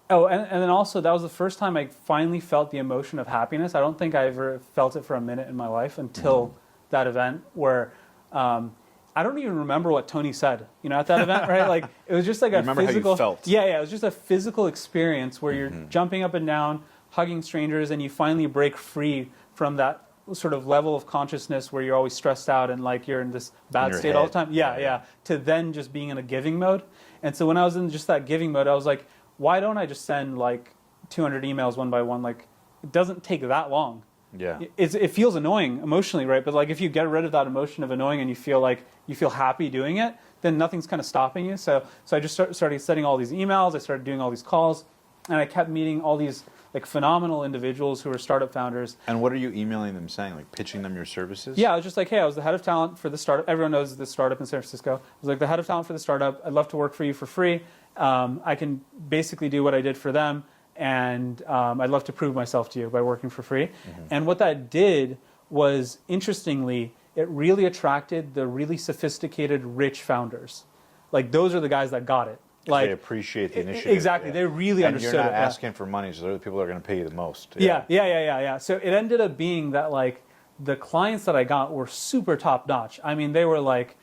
oh, and then also that was the first time I finally felt the emotion of happiness. I don't think I ever felt it for a minute in my life until that event where I don't even remember what Tony said, at that event, right? Like it was just like a physical. How you felt. Yeah, it was just a physical experience where you're jumping up and down, hugging strangers, and you finally break free from that sort of level of consciousness where you're always stressed out and like you're in this bad state all the time. Yeah, to then just being in a giving mode. And so when I was in just that giving mode, I was like, why don't I just send like 200 emails one by one? Like it doesn't take that long. Yeah. It feels annoying emotionally, right? But like if you get rid of that emotion of annoying and you feel happy doing it, then nothing's kind of stopping you. So I just started sending all these emails. I started doing all these calls, and I kept meeting all these like phenomenal individuals who are startup founders. And what are you emailing them saying? Like pitching them your services? Yeah, I was just like, hey, I was the head of talent for the startup. Everyone knows this startup in San Francisco. I was like the head of talent for the startup. I'd love to work for you for free. I can basically do what I did for them, and I'd love to prove myself to you by working for free. And what that did was, interestingly, it really attracted the really sophisticated, rich founders. Like those are the guys that got it. Like they appreciate the initiative. Exactly, they really understood it. You're not asking for money, so they're the people that are going to pay you the most. Yeah. So it ended up being that like the clients that I got were super top notch. I mean, they were like.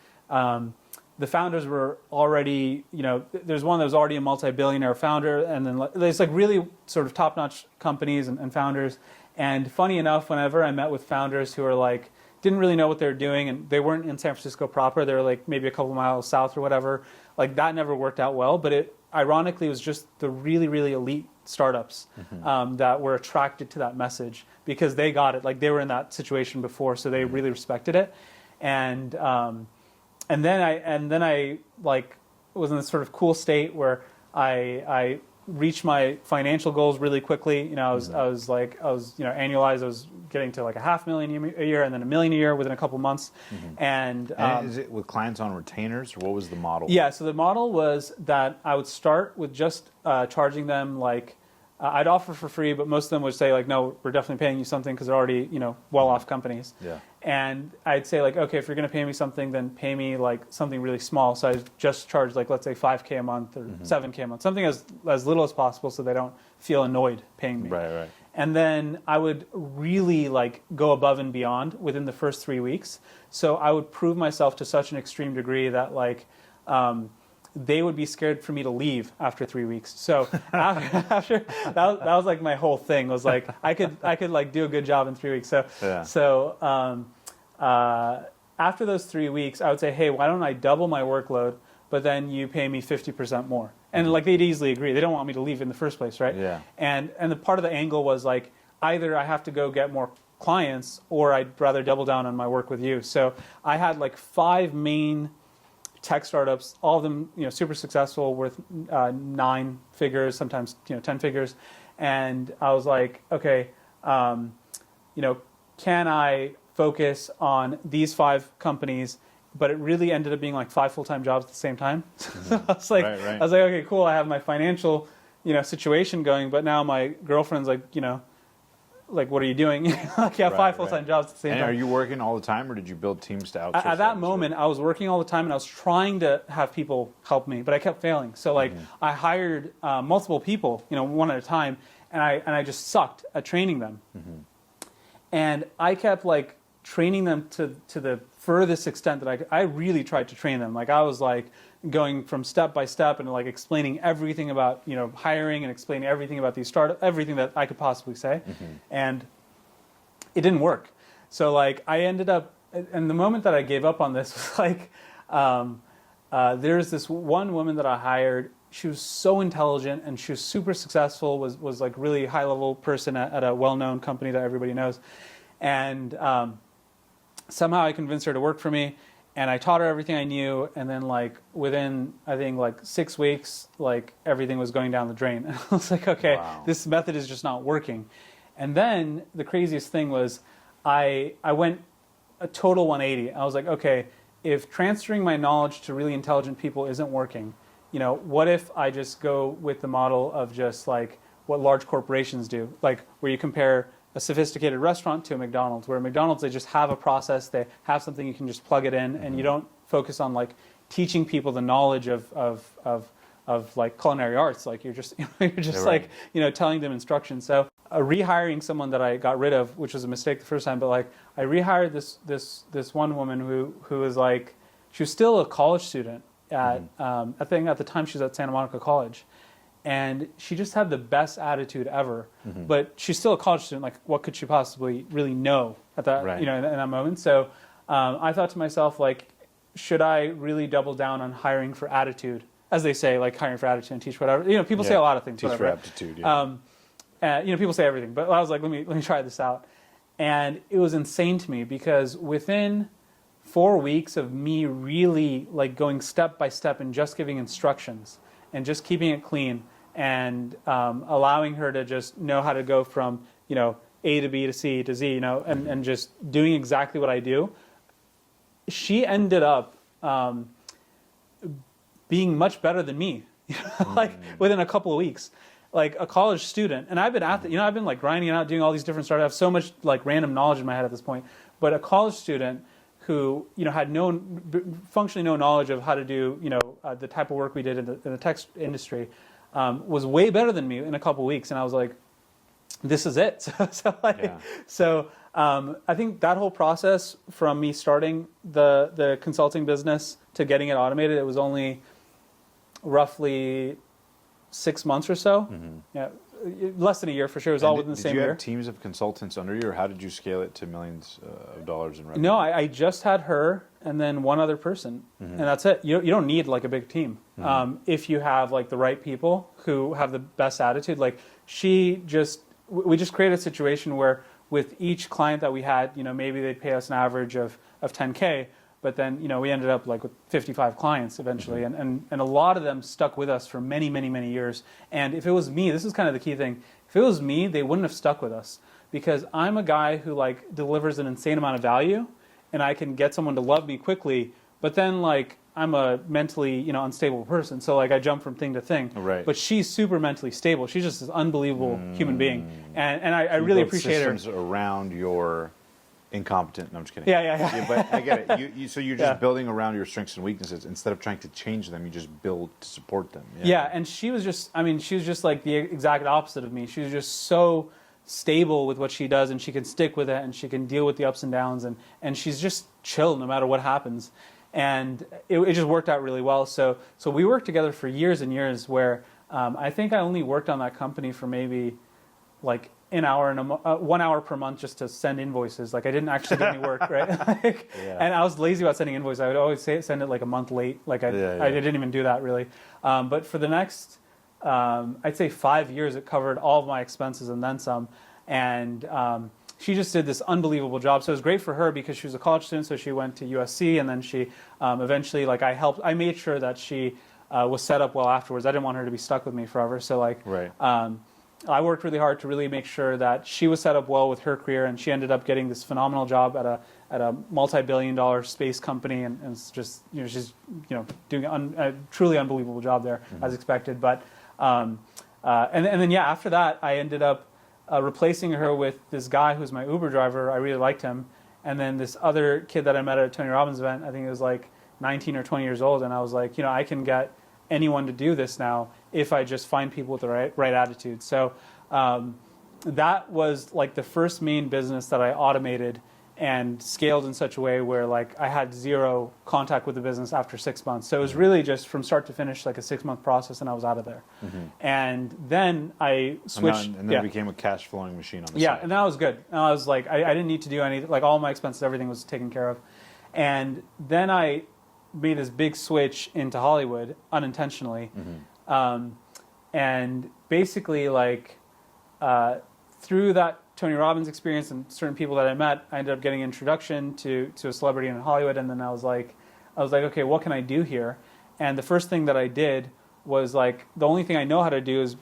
The founders were already, there's one that was already a multi-billionaire founder, and then there's like really sort of top-notch companies and founders. And funny enough, whenever I met with founders who are like, didn't really know what they were doing, and they weren't in San Francisco proper, they were like maybe a couple miles south or whatever, like that never worked out well. But it ironically was just the really, really elite startups that were attracted to that message because they got it. Like they were in that situation before, so they really respected it. And then I like was in this sort of cool state where I reached my financial goals really quickly. I was annualized. I was getting to like $500,000 a year and then $1 million a year within a couple months. And is it with clients on retainers, or what was the model? Yeah, so the model was that I would start with just charging them like I'd offer for free, but most of them would say like, no, we're definitely paying you something because they're already well-off companies. Yeah. And I'd say like, okay, if you're going to pay me something, then pay me like something really small. So I just charge like, let's say $5K a month or $7K a month, something as little as possible so they don't feel annoyed paying me. Right. And then I would really like go above and beyond within the first 3 weeks. So I would prove myself to such an extreme degree that like they would be scared for me to leave after 3 weeks. So after that was like my whole thing was like I could like do a good job in 3 weeks. So after those 3 weeks, I would say, hey, why don't I double my workload, but then you pay me 50% more? And like they'd easily agree. They don't want me to leave in the first place, right? Yeah. And the part of the angle was like either I have to go get more clients, or I'd rather double down on my work with you. So I had like 5 main tech startups, all of them, super successful, worth 9 figures, sometimes 10 figures, and I was like, okay, can I focus on these 5 companies? But it really ended up being like 5 full-time jobs at the same time. So I was like, Right. I was like, okay, cool. I have my financial, situation going, but now my girlfriend's like, like, what are you doing? Like, you have 5 full-time jobs at the same time. And are you working all the time, or did you build teams to outsource? At that moment, I was working all the time, and I was trying to have people help me, but I kept failing. So, like, I hired multiple people, one at a time, and I just sucked at training them. And I kept like training them to the furthest extent that I really tried to train them. Like, I was like going from step by step and like explaining everything about hiring and explaining everything about these startups, everything that I could possibly say, and it didn't work. So like I ended up, and the moment that I gave up on this was like, there's this one woman that I hired. She was so intelligent and she was super successful, was like really high level person at a well-known company that everybody knows. And somehow I convinced her to work for me, and I taught her everything I knew. And then like within, I think like 6 weeks, like everything was going down the drain. And I was like, okay, this method is just not working. And then the craziest thing was I went a total 180. I was like, okay, if transferring my knowledge to really intelligent people isn't working, what if I just go with the model of just like what large corporations do, like where you compare a sophisticated restaurant to a McDonald's, where McDonald's, they just have a process, they have something you can just plug it in, and you don't focus on like teaching people the knowledge of like culinary arts. Like you're just like telling them instructions. So rehiring someone that I got rid of, which was a mistake the first time, but like I rehired this one woman who was like, she was still a college student at I think at the time she was at Santa Monica College, and she just had the best attitude ever. But she's still a college student. Like, what could she possibly really know at that in that moment? So I thought to myself, like, should I really double down on hiring for attitude, as they say, like hiring for attitude and teach whatever. People say a lot of things. Teach whatever. for aptitude. Yeah. People say everything, but I was like, let me try this out, and it was insane to me because within 4 weeks of me really like going step by step and just giving instructions and just keeping it clean and allowing her to just know how to go from A to B to C to Z, and just doing exactly what I do, she ended up being much better than me, like within a couple of weeks. Like a college student, and I've been at I've been like grinding out, doing all these different startups. I have so much like random knowledge in my head at this point. But a college student who had functionally no knowledge of how to do the type of work we did in the tech industry was way better than me in a couple of weeks, and I was like, this is it. So I think that whole process from me starting the consulting business to getting it automated, it was only roughly 6 months or so. Yeah, less than a year for sure. It was all within the same year. Did you have teams of consultants under you, or how did you scale it to millions of dollars in revenue? No, I just had her and then one other person, and that's it. You don't need like a big team if you have like the right people who have the best attitude. Like we just created a situation where with each client that we had, maybe they'd pay us an average of 10K. But then, we ended up like with 55 clients eventually, and a lot of them stuck with us for many, many, many years. And if it was me, this is kind of the key thing. If it was me, they wouldn't have stuck with us because I'm a guy who like delivers an insane amount of value, and I can get someone to love me quickly. But then like I'm a mentally, unstable person, so like I jump from thing to thing. Right. But she's super mentally stable. She's just this unbelievable human being, and I really appreciate her. Systems around your incompetent. No, I'm just kidding. Yeah. But I get it. So you're just building around your strengths and weaknesses instead of trying to change them. You just build to support them. Yeah, and she was just like the exact opposite of me. She was just so stable with what she does, and she can stick with it, and she can deal with the ups and downs, and she's just chill no matter what happens. And it just worked out really well. So we worked together for years and years where I think I only worked on that company for maybe like an hour and 1 hour per month just to send invoices. Like I didn't actually do any work, right? And I was lazy about sending invoices. I would always send it like a month late. Like I didn't even do that really. But for the next, I'd say 5 years, it covered all of my expenses and then some. And she just did this unbelievable job. So it was great for her because she was a college student, so she went to USC, and then she eventually, like, I made sure that she was set up well afterwards. I didn't want her to be stuck with me forever, so like, Right. I worked really hard to really make sure that she was set up well with her career, and she ended up getting this phenomenal job at a multi-billion-dollar space company, and it's just, she's doing a truly unbelievable job there, as expected. But and then after that, I ended up replacing her with this guy who's my Uber driver. I really liked him, and then this other kid that I met at a Tony Robbins event. I think he was like 19 or 20 years old, and I was like, I can get anyone to do this now if I just find people with the right attitude. So that was like the first main business that I automated and scaled in such a way where like I had zero contact with the business after 6 months. So it was really just from start to finish like a 6-month process, and I was out of there. And then I switched. And then it became a cash flowing machine on the Yeah, side. and that was good. And I was like, I didn't need to do anything. Like all my expenses, everything was taken care of. And then I made this big switch into Hollywood unintentionally. And basically like through that Tony Robbins experience and certain people that I met, I ended up getting an introduction to a celebrity in Hollywood. And then I was like, okay, what can I do here? And the first thing that I did was like, the only thing I know how to do is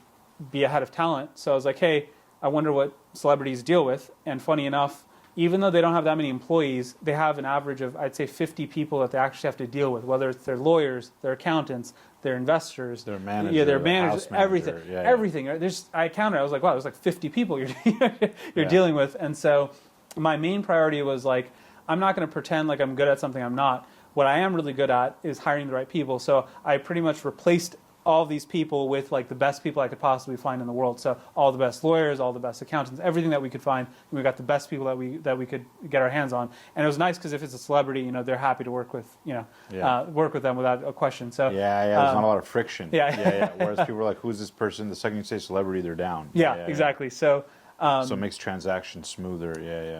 be a head of talent. So I was like, hey, I wonder what celebrities deal with. And funny enough, even though they don't have that many employees, they have an average of, I'd say, 50 people that they actually have to deal with, whether it's their lawyers, their accountants, their investors, Their manager, their the managers, house manager. everything, Yeah, yeah. everything. I counted. I was like, wow, there's like 50 people you're dealing with. And so my main priority was like, I'm not going to pretend like I'm good at something I'm not. What I am really good at is hiring the right people. So I pretty much replaced all of these people with like the best people I could possibly find in the world. So all the best lawyers, all the best accountants, everything that we could find. And we got the best people that we could get our hands on. And it was nice because if it's a celebrity, they're happy to work with, work with them without a question. So There's not a lot of friction. Yeah. Whereas people are like, who's this person? The second you say celebrity, they're down. Exactly. So So it makes transactions smoother.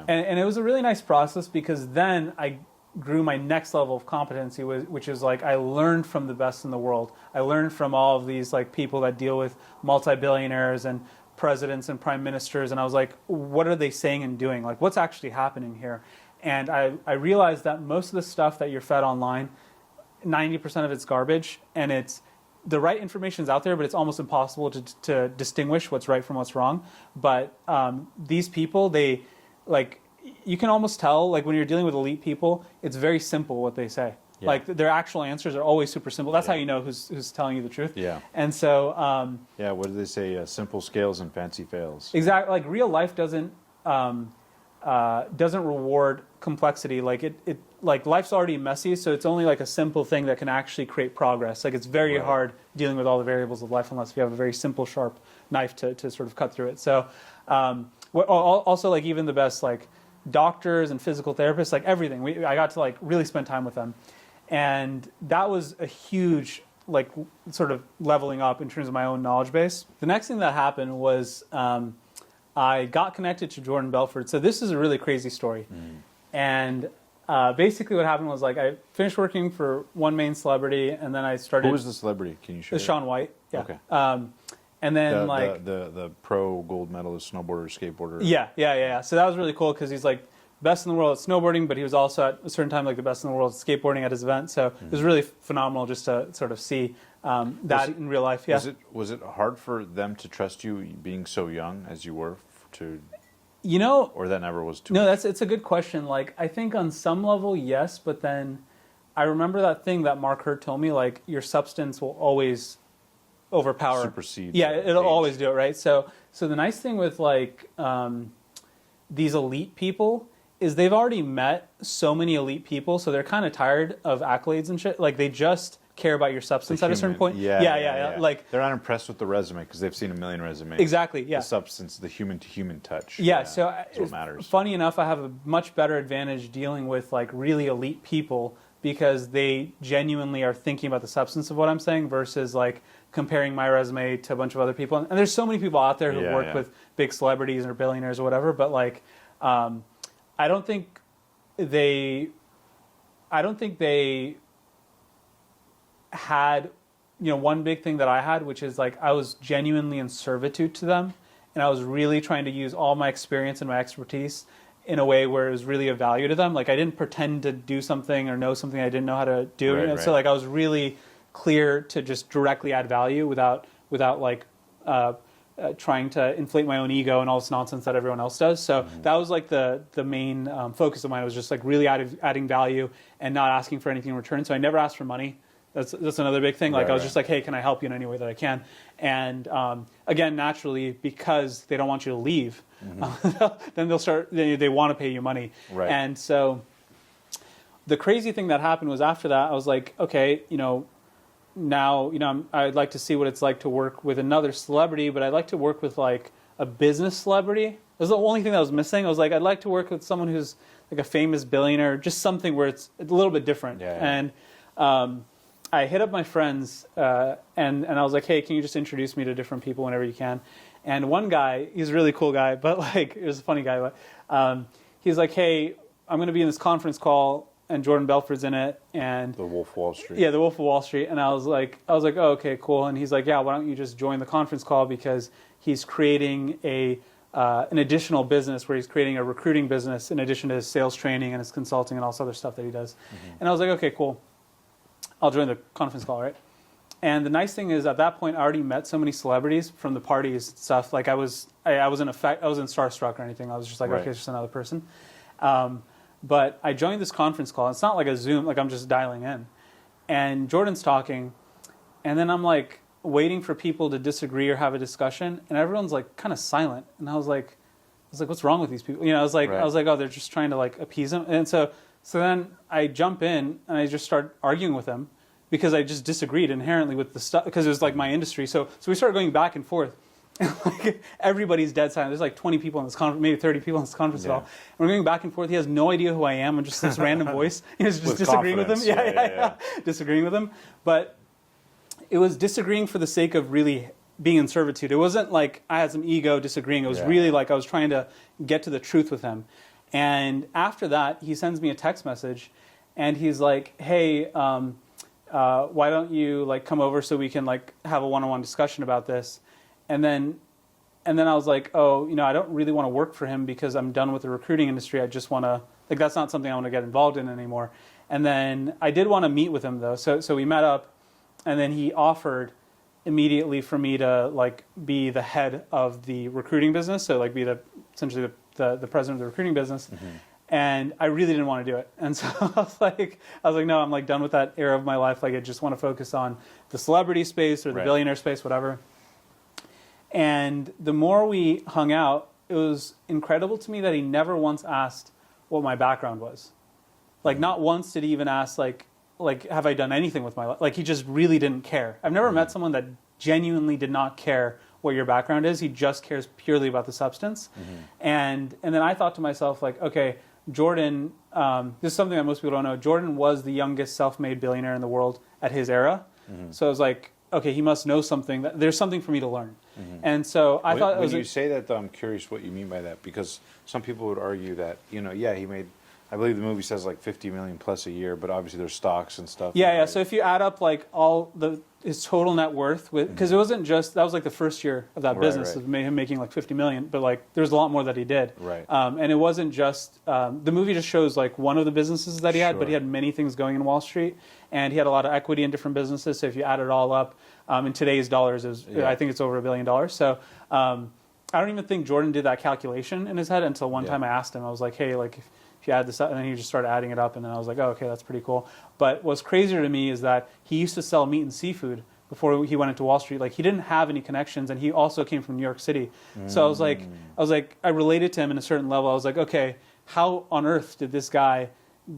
And it was a really nice process because then I grew my next level of competency, which is like I learned from the best in the world. I learned from all of these like people that deal with multi-billionaires and presidents and prime ministers, and I was like, what are they saying and doing? Like, what's actually happening here? And I realized that most of the stuff that you're fed online, 90% of it's garbage, and it's the right information is out there, but it's almost impossible to distinguish what's right from what's wrong. But these people, they like. You can almost tell, like when you're dealing with elite people, it's very simple what they say. Yeah. Like their actual answers are always super simple. That's how you know who's telling you the truth. Yeah. And so, What do they say? Simple scales and fancy fails. exactly, like real life doesn't reward complexity. Like it like life's already messy, so it's only like a simple thing that can actually create progress. Like it's very hard dealing with all the variables of life unless you have a very simple, sharp knife to sort of cut through it. So, also like even the best like doctors and physical therapists, like everything. I got to like really spend time with them, and that was a huge like sort of leveling up in terms of my own knowledge base. The next thing that happened was I got connected to Jordan Belfort. So this is a really crazy story, and basically what happened was like I finished working for one main celebrity, and then I started. Who was the celebrity? Can you share? Shaun White. Yeah. Okay. And then the pro gold medalist snowboarder, skateboarder. Yeah. So that was really cool because he's like best in the world at snowboarding, but he was also at a certain time like the best in the world at skateboarding at his event. So it was really phenomenal just to sort of see that in real life. Yeah. Was it hard for them to trust you being so young as you were or that never was too No, much? it's a good question. Like I think on some level, yes, but then I remember that thing that Mark Hurt told me, like your substance will always overpower, supersede. Yeah, it'll always do it, right? So the nice thing with like these elite people is they've already met so many elite people, so they're kind of tired of accolades and shit. Like they just care about your substance at a certain point. Yeah. Like they're not impressed with the resume because they've seen a million resumes. Exactly. Yeah. The substance, the human to human touch. Yeah. So that's what matters. Funny enough, I have a much better advantage dealing with like really elite people because they genuinely are thinking about the substance of what I'm saying versus like comparing my resume to a bunch of other people. And there's so many people out there who've worked with big celebrities or billionaires or whatever, but like I don't think they had, one big thing that I had, which is like I was genuinely in servitude to them. and I was really trying to use all my experience and my expertise in a way where it was really of value to them. Like I didn't pretend to do something or know something I didn't know how to do. Right, And so like I was really clear to just directly add value without like trying to inflate my own ego and all this nonsense that everyone else does. So that was like the main focus of mine, was just like really adding value and not asking for anything in return. So I never asked for money. That's another big thing. Like I was just like, hey, can I help you in any way that I can? And again, naturally, because they don't want you to leave, then they'll start. They want to pay you money. Right. And so the crazy thing that happened was after that, I was like, okay, now I'd like to see what it's like to work with another celebrity, but I'd like to work with like a business celebrity. It was the only thing that was missing. I was like, I'd like to work with someone who's like a famous billionaire, just something where it's a little bit different. Yeah. And I hit up my friends and I was like, hey, can you just introduce me to different people whenever you can? And one guy, he's a really cool guy, but like, he was a funny guy, but he's like, hey, I'm going to be in this conference call and Jordan Belfort's in it, and The Wolf of Wall Street. Yeah, The Wolf of Wall Street. And I was like, oh, okay, cool. And he's like, yeah, why don't you just join the conference call, because he's creating an additional business where he's creating a recruiting business in addition to his sales training and his consulting and all this other stuff that he does. And I was like, okay, cool. I'll join the conference call, right? And the nice thing is, at that point, I already met so many celebrities from the parties and stuff. Like I wasn't starstruck or anything. I was just like, okay, it's just another person. But I joined this conference call. It's not like a Zoom, like I'm just dialing in. And Jordan's talking, and then I'm like waiting for people to disagree or have a discussion, and everyone's like kind of silent. And I was like, what's wrong with these people? I was like, oh, they're just trying to like appease him. And so then I jump in and I just start arguing with them because I just disagreed inherently with the stuff, because it was like my industry. So we started going back and forth. And like everybody's dead silent. There's like 20 people in this conference, maybe 30 people in this conference call. And we're going back and forth. He has no idea who I am. I'm just this random voice. He was just disagreeing with him. Yeah. Disagreeing with him. But it was disagreeing for the sake of really being in servitude. It wasn't like I had some ego disagreeing. It was really like I was trying to get to the truth with him. And after that, he sends me a text message, and he's like, hey, why don't you like come over so we can like have a one-on-one discussion about this? And then I was like, oh, I don't really want to work for him because I'm done with the recruiting industry. I just want to, like, that's not something I want to get involved in anymore. And then I did want to meet with him though. So we met up, and then he offered immediately for me to like be the head of the recruiting business. So like be essentially the president of the recruiting business. And I really didn't want to do it. And so I was like, no, I'm like done with that era of my life. Like I just want to focus on the celebrity space or the billionaire space, whatever. And the more we hung out, it was incredible to me that he never once asked what my background was. Like not once did he even ask like have I done anything with my life? Like he just really didn't care. I've never met someone that genuinely did not care what your background is. He just cares purely about the substance. And then I thought to myself, like, okay, Jordan, this is something that most people don't know. Jordan was the youngest self-made billionaire in the world at his era. So I was like, okay, he must know something. There's something for me to learn. And so I thought... When you say that, though, I'm curious what you mean by that, because some people would argue that, he made... I believe the movie says like 50 million plus a year, but obviously there's stocks and stuff. Yeah. So if you add up like all his total net worth, because it wasn't just, that was like the first year of that business of him making like 50 million, but like there's a lot more that he did. Right. And it wasn't just, the movie just shows like one of the businesses that he had, but he had many things going in Wall Street, and he had a lot of equity in different businesses. So if you add it all up, in today's dollars, I think it's over $1 billion. So I don't even think Jordan did that calculation in his head until one time I asked him. I was like, hey, like, if you add this up, and then he just started adding it up, and then I was like, oh, okay, that's pretty cool. But what's crazier to me is that he used to sell meat and seafood before he went into Wall Street. Like he didn't have any connections, and he also came from New York City. So I was like, I related to him in a certain level. I was like, okay, how on earth did this guy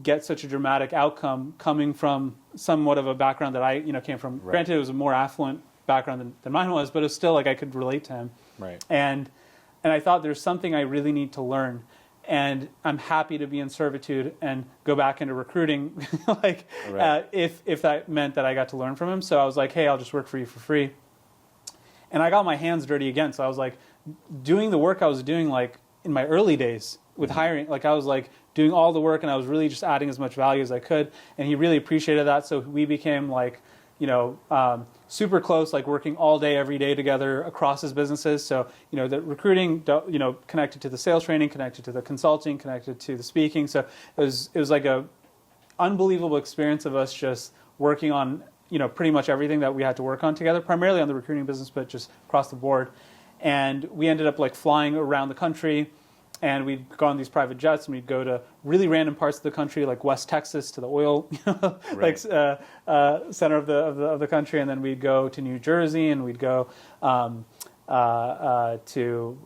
get such a dramatic outcome coming from somewhat of a background that I came from? Granted, it was a more affluent background than mine was, but it was still like I could relate to him. Right. And I thought there's something I really need to learn. And I'm happy to be in servitude and go back into recruiting, if that meant that I got to learn from him. So I was like, hey, I'll just work for you for free. And I got my hands dirty again. So I was like doing the work I was doing like in my early days with hiring. Like I was like doing all the work, and I was really just adding as much value as I could. And he really appreciated that. So we became like super close, like working all day, every day together across his businesses. So, the recruiting, connected to the sales training, connected to the consulting, connected to the speaking. So it was like a unbelievable experience of us just working on, pretty much everything that we had to work on together, primarily on the recruiting business, but just across the board. And we ended up like flying around the country, and we'd go on these private jets, and we'd go to really random parts of the country, like West Texas, to the oil Right. center of the country, and then we'd go to New Jersey, and we'd go we'd go to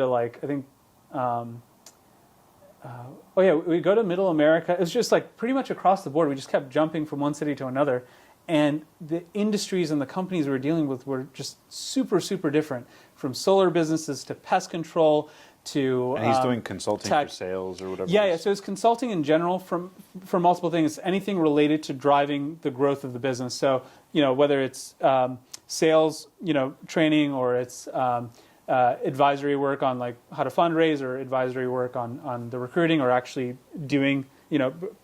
like we'd go to Middle America. It was just like pretty much across the board. We just kept jumping from one city to another. And the industries and the companies we were dealing with were just super, super different, from solar businesses to pest control to And he's doing consulting tech. for sales or whatever. Yeah. So it's consulting in general for multiple things, anything related to driving the growth of the business. So, whether it's sales, training, or it's advisory work on like how to fundraise, or advisory work on the recruiting, or actually doing,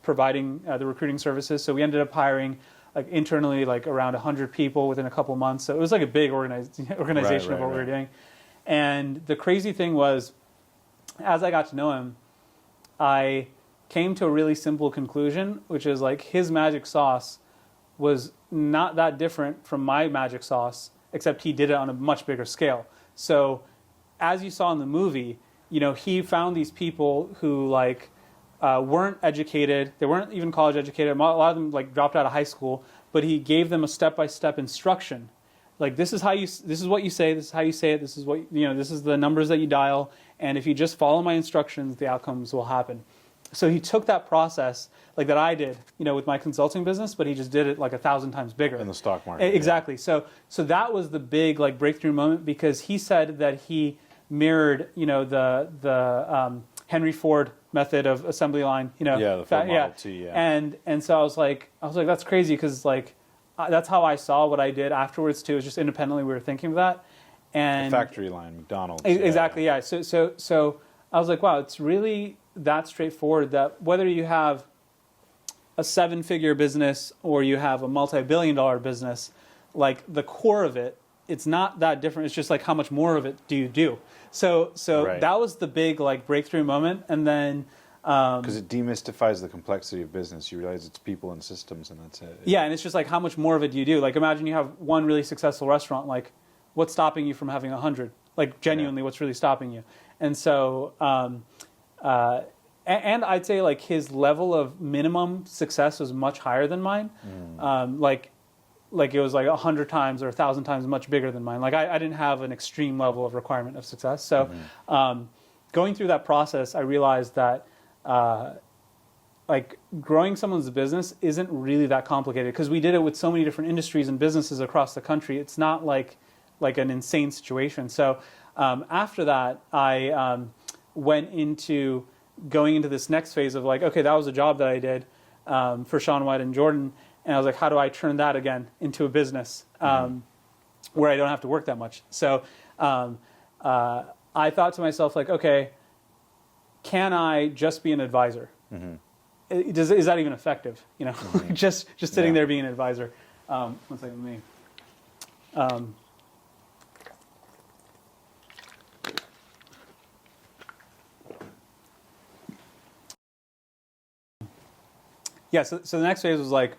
providing the recruiting services. So we ended up hiring like internally like around 100 people within a couple months. So it was like a big organization of what we were doing. And the crazy thing was, as I got to know him, I came to a really simple conclusion, which is like his magic sauce was not that different from my magic sauce, except he did it on a much bigger scale. So as you saw in the movie, he found these people who like weren't educated. They weren't even college educated. A lot of them like dropped out of high school, but he gave them a step-by-step instruction. Like, this is what you say, this is how you say it, this is this is the numbers that you dial, and if you just follow my instructions, the outcomes will happen. So he took that process like that I did, with my consulting business, but he just did it like 1,000 times bigger. In the stock market. Exactly. Yeah. So that was the big like breakthrough moment, because he said that he mirrored, the Henry Ford method of assembly line, the Ford Model T, yeah. And so I was like, that's crazy, because like that's how I saw what I did afterwards too. It was just independently we were thinking of that, and the factory line, McDonald's. Exactly, yeah. So I was like, wow, it's really that straightforward, that whether you have a 7-figure business or you have a multi-billion-dollar business, like the core of it, it's not that different. It's just like, how much more of it do you do? So Right. That was the big like breakthrough moment. And then because it demystifies the complexity of business. You realize it's people and systems, and that's it. yeah, and it's just like, how much more of it do you do? Like, imagine you have one really successful restaurant. Like, what's stopping you from having 100? Like, genuinely, what's really stopping you? And so, and I'd say like his level of minimum success was much higher than mine. Like it was like 100 times or 1,000 times much bigger than mine. Like I didn't have an extreme level of requirement of success. So going through that process, I realized that like growing someone's business isn't really that complicated, because we did it with so many different industries and businesses across the country. It's not like an insane situation. So after that, I went into going into this next phase of like, okay, that was a job that I did for Shaun White and Jordan. And I was like, how do I turn that again into a business where I don't have to work that much? So I thought to myself, like, okay, can I just be an advisor? Is that even effective? Just sitting there being an advisor. One second, let me. Yeah. So the next phase was like,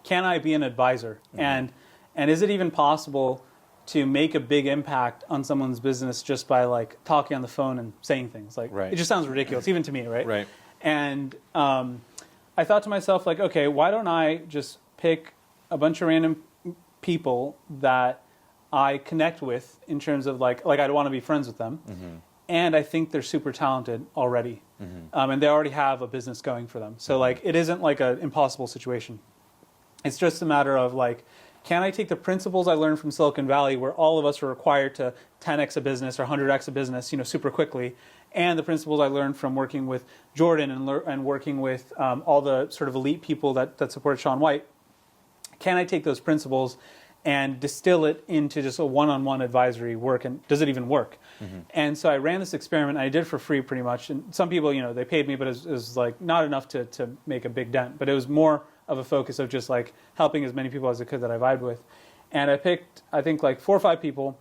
can I be an advisor? And is it even possible to make a big impact on someone's business just by like talking on the phone and saying things? Like, Right. It just sounds ridiculous, even to me, right? Right. And I thought to myself, like, okay, why don't I just pick a bunch of random people that I connect with in terms of like I'd want to be friends with them. And I think they're super talented already. And they already have a business going for them. So like, it isn't like an impossible situation. It's just a matter of like, can I take the principles I learned from Silicon Valley, where all of us are required to 10x a business or 100x a business, super quickly, and the principles I learned from working with Jordan and working with all the sort of elite people that support Shaun White. Can I take those principles and distill it into just a one-on-one advisory work, and does it even work? And so I ran this experiment, and I did it for free pretty much, and some people, they paid me, but it was like not enough to make a big dent, but it was more of a focus of just like helping as many people as I could that I vibed with. And I picked, I think, like 4 or 5 people,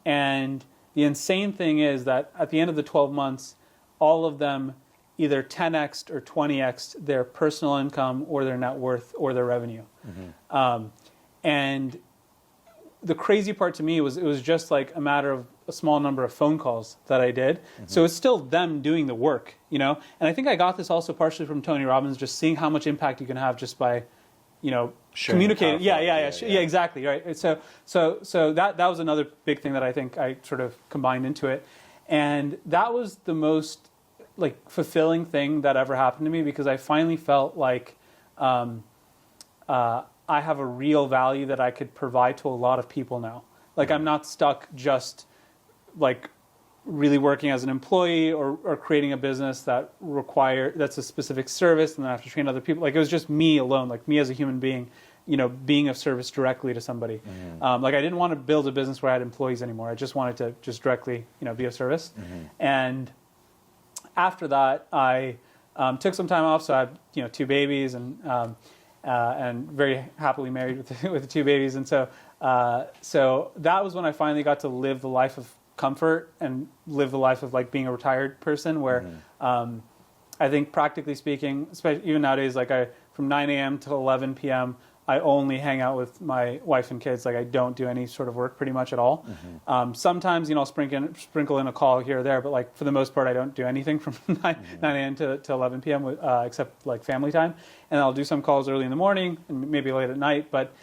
and the insane thing is that at the end of the 12 months, all of them either 10x'd or 20x'd their personal income or their net worth or their revenue. And the crazy part to me was it was just like a matter of a small number of phone calls that I did. So it's still them doing the work, And I think I got this also partially from Tony Robbins, just seeing how much impact you can have just by, communicating. Yeah, exactly, right. So that was another big thing that I think I sort of combined into it, and that was the most like fulfilling thing that ever happened to me, because I finally felt like I have a real value that I could provide to a lot of people now. Like I'm not stuck just like really working as an employee or creating a business that's a specific service, and then I have to train other people. Like it was just me alone, like me as a human being, being of service directly to somebody. Like I didn't want to build a business where I had employees anymore. I just wanted to just directly, be of service. And after that, I took some time off. So I had, 2 babies and very happily married with the 2 babies. And so that was when I finally got to live the life of comfort and live the life of like being a retired person, where I think practically speaking, especially even nowadays, like from 9 a.m. to 11 p.m., I only hang out with my wife and kids. Like I don't do any sort of work pretty much at all. Sometimes, I'll sprinkle in a call here or there, but like for the most part, I don't do anything from 9 a.m. to 11 p.m. Except like family time. And I'll do some calls early in the morning and maybe late at night. But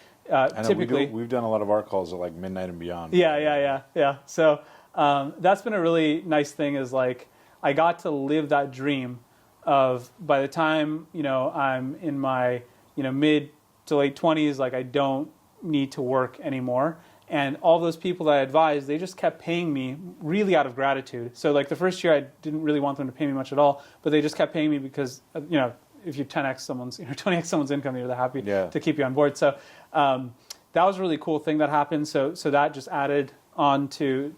typically, we've done a lot of our calls at like midnight and beyond. Yeah. So that's been a really nice thing, is like I got to live that dream of, by the time I'm in my mid to late 20s, like I don't need to work anymore. And all those people that I advised, they just kept paying me really out of gratitude. So like the first year, I didn't really want them to pay me much at all, but they just kept paying me because if you 10x someone's 20x someone's income, they're happy to keep you on board. So that was a really cool thing that happened. So that just added on to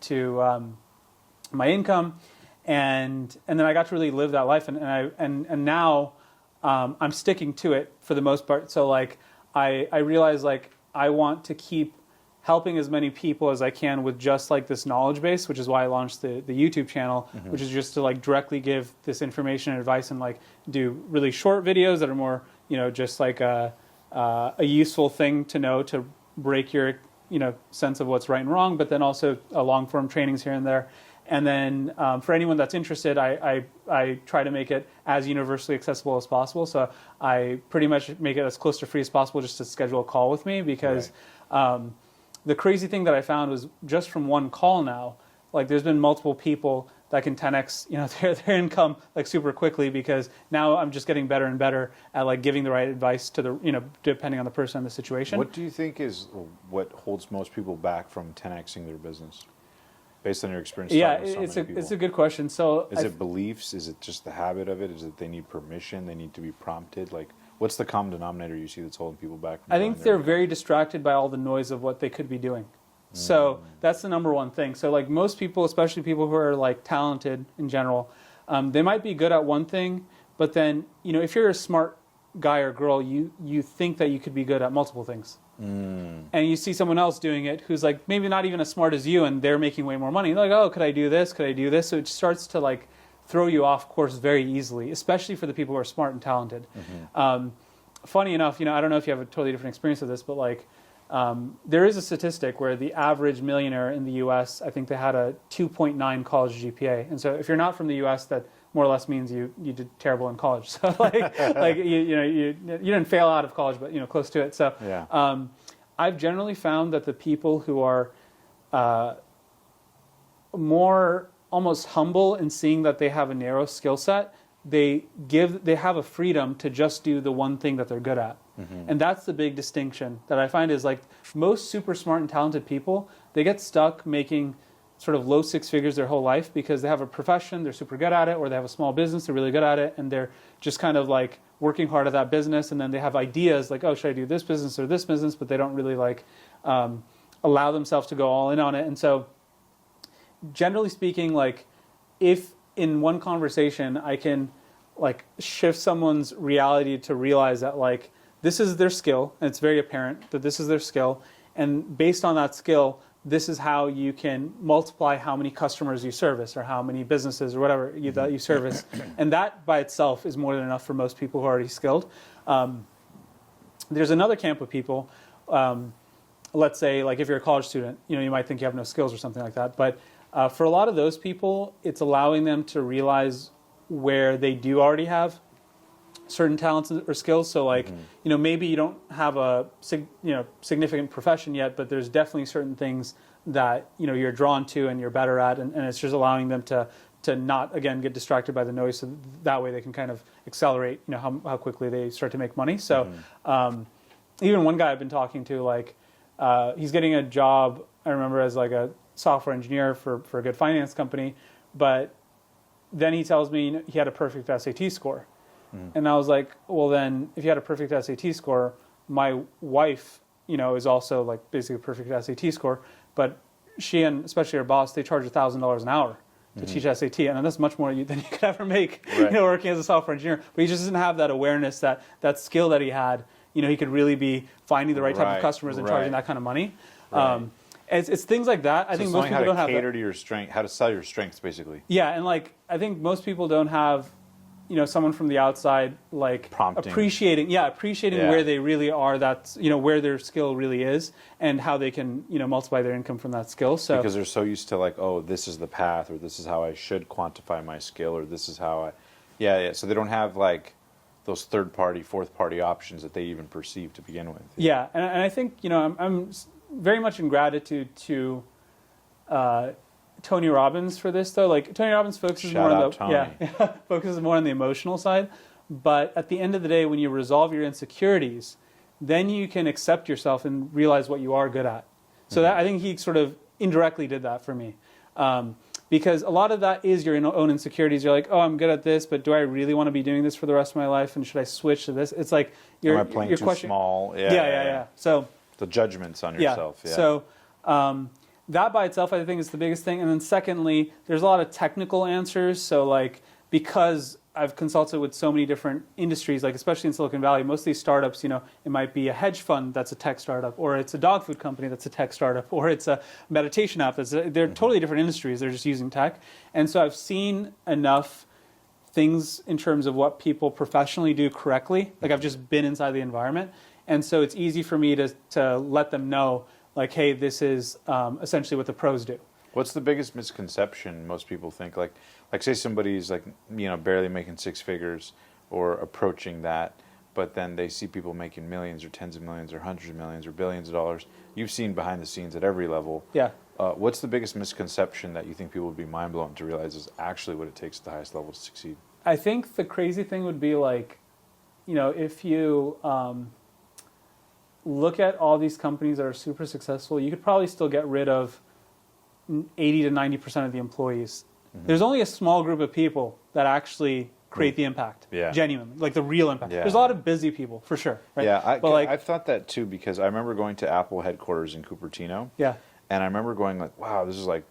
my income, and then I got to really live that life, and now I'm sticking to it for the most part. So like I realize like I want to keep helping as many people as I can with just like this knowledge base, which is why I launched the YouTube channel, which is just to like directly give this information and advice, and like do really short videos that are more just like a useful thing to know to break your sense of what's right and wrong, but then also long form trainings here and there. And then for anyone that's interested, I try to make it as universally accessible as possible. So I pretty much make it as close to free as possible just to schedule a call with me, because the crazy thing that I found was just from one call now, like there's been multiple people that can 10x their income like super quickly, because now I'm just getting better and better at like giving the right advice to the depending on the person and the situation. What do you think is what holds most people back from 10xing their business? Based on your experience, it's a good question. So is it beliefs? Is it just the habit of it? Is it they need permission? They need to be prompted? Like, what's the common denominator you see that's holding people back? I think they're very distracted by all the noise of what they could be doing. So that's the number one thing. So like most people, especially people who are like talented in general, they might be good at one thing, but then if you're a smart guy or girl, you think that you could be good at multiple things. And you see someone else doing it who's like maybe not even as smart as you, and they're making way more money. You're like, oh, could I do this? Could I do this? So it starts to like throw you off course very easily, especially for the people who are smart and talented. Funny enough, I don't know if you have a totally different experience of this, but like there is a statistic where the average millionaire in the U.S., I think they had a 2.9 college GPA. And so if you're not from the U.S., that more or less means you did terrible in college. So like you didn't fail out of college, but close to it. So I've generally found that the people who are more almost humble in seeing that they have a narrow skill set, they have a freedom to just do the one thing that they're good at. And that's the big distinction that I find is like most super smart and talented people, they get stuck making sort of low 6 figures their whole life because they have a profession, they're super good at it, or they have a small business, they're really good at it, and they're just kind of like working hard at that business, and then they have ideas like, oh, should I do this business or this business, but they don't really like allow themselves to go all in on it. And so generally speaking, like if in one conversation I can like shift someone's reality to realize that like this is their skill, and it's very apparent that this is their skill, and based on that skill, this is how you can multiply how many customers you service or how many businesses or whatever that you service. And that by itself is more than enough for most people who are already skilled. There's another camp of people, let's say like if you're a college student, you might think you have no skills or something like that. But for a lot of those people, it's allowing them to realize where they do already have certain talents or skills. So like, maybe you don't have a significant profession yet, but there's definitely certain things that, you're drawn to and you're better at. And it's just allowing them to not, again, get distracted by the noise. So that way they can kind of accelerate, how quickly they start to make money. So even one guy I've been talking to, like, he's getting a job, I remember, as like a software engineer for a good finance company. But then he tells me he had a perfect SAT score. And I was like, well, then if you had a perfect SAT score, my wife, is also like basically a perfect SAT score. But she and especially her boss, they charge $1,000 an hour to teach SAT. And that's much more than you could ever make, working as a software engineer. But he just doesn't have that awareness, that skill that he had. He could really be finding the right type of customers and charging that kind of money. It's things like that. I think most people don't have that. How to cater to your strength, how to sell your strengths, basically. Yeah, and like I think most people don't have, someone from the outside like prompting, appreciating where they really are. That's where their skill really is, and how they can multiply their income from that skill. So because they're so used to like, oh, this is the path, or this is how I should quantify my skill, or this is how I, So they don't have like those third party, fourth party options that they even perceive to begin with. Yeah, and I think I'm very much in gratitude to Tony Robbins for this, though. Like Tony Robbins focuses focuses more on the emotional side. But at the end of the day, when you resolve your insecurities, then you can accept yourself and realize what you are good at. So that I think he sort of indirectly did that for me. Because a lot of that is your own insecurities. You're like, oh, I'm good at this, but do I really want to be doing this for the rest of my life? And should I switch to this? It's like you're playing too small. Yeah. So the judgments on yourself. Yeah. So that by itself, I think, is the biggest thing. And then secondly, there's a lot of technical answers. So like because I've consulted with so many different industries, like especially in Silicon Valley, most of these startups, it might be a hedge fund that's a tech startup, or it's a dog food company that's a tech startup, or it's a meditation app. They're totally different industries. They're just using tech. And so I've seen enough things in terms of what people professionally do correctly. Like I've just been inside the environment. And so it's easy for me to let them know, like, hey, this is essentially what the pros do. What's the biggest misconception most people think? Like say somebody's like, barely making six figures or approaching that, but then they see people making millions or tens of millions or hundreds of millions or billions of dollars. You've seen behind the scenes at every level. Yeah. What's the biggest misconception that you think people would be mind blown to realize is actually what it takes at the highest level to succeed? I think the crazy thing would be like, if you look at all these companies that are super successful, you could probably still get rid of 80 to 90% of the employees. There's only a small group of people that actually create the impact, genuinely, like the real impact. There's a lot of busy people, for sure. Right? Yeah, I've thought that too, because I remember going to Apple headquarters in Cupertino. Yeah. And I remember going like, wow, this is like,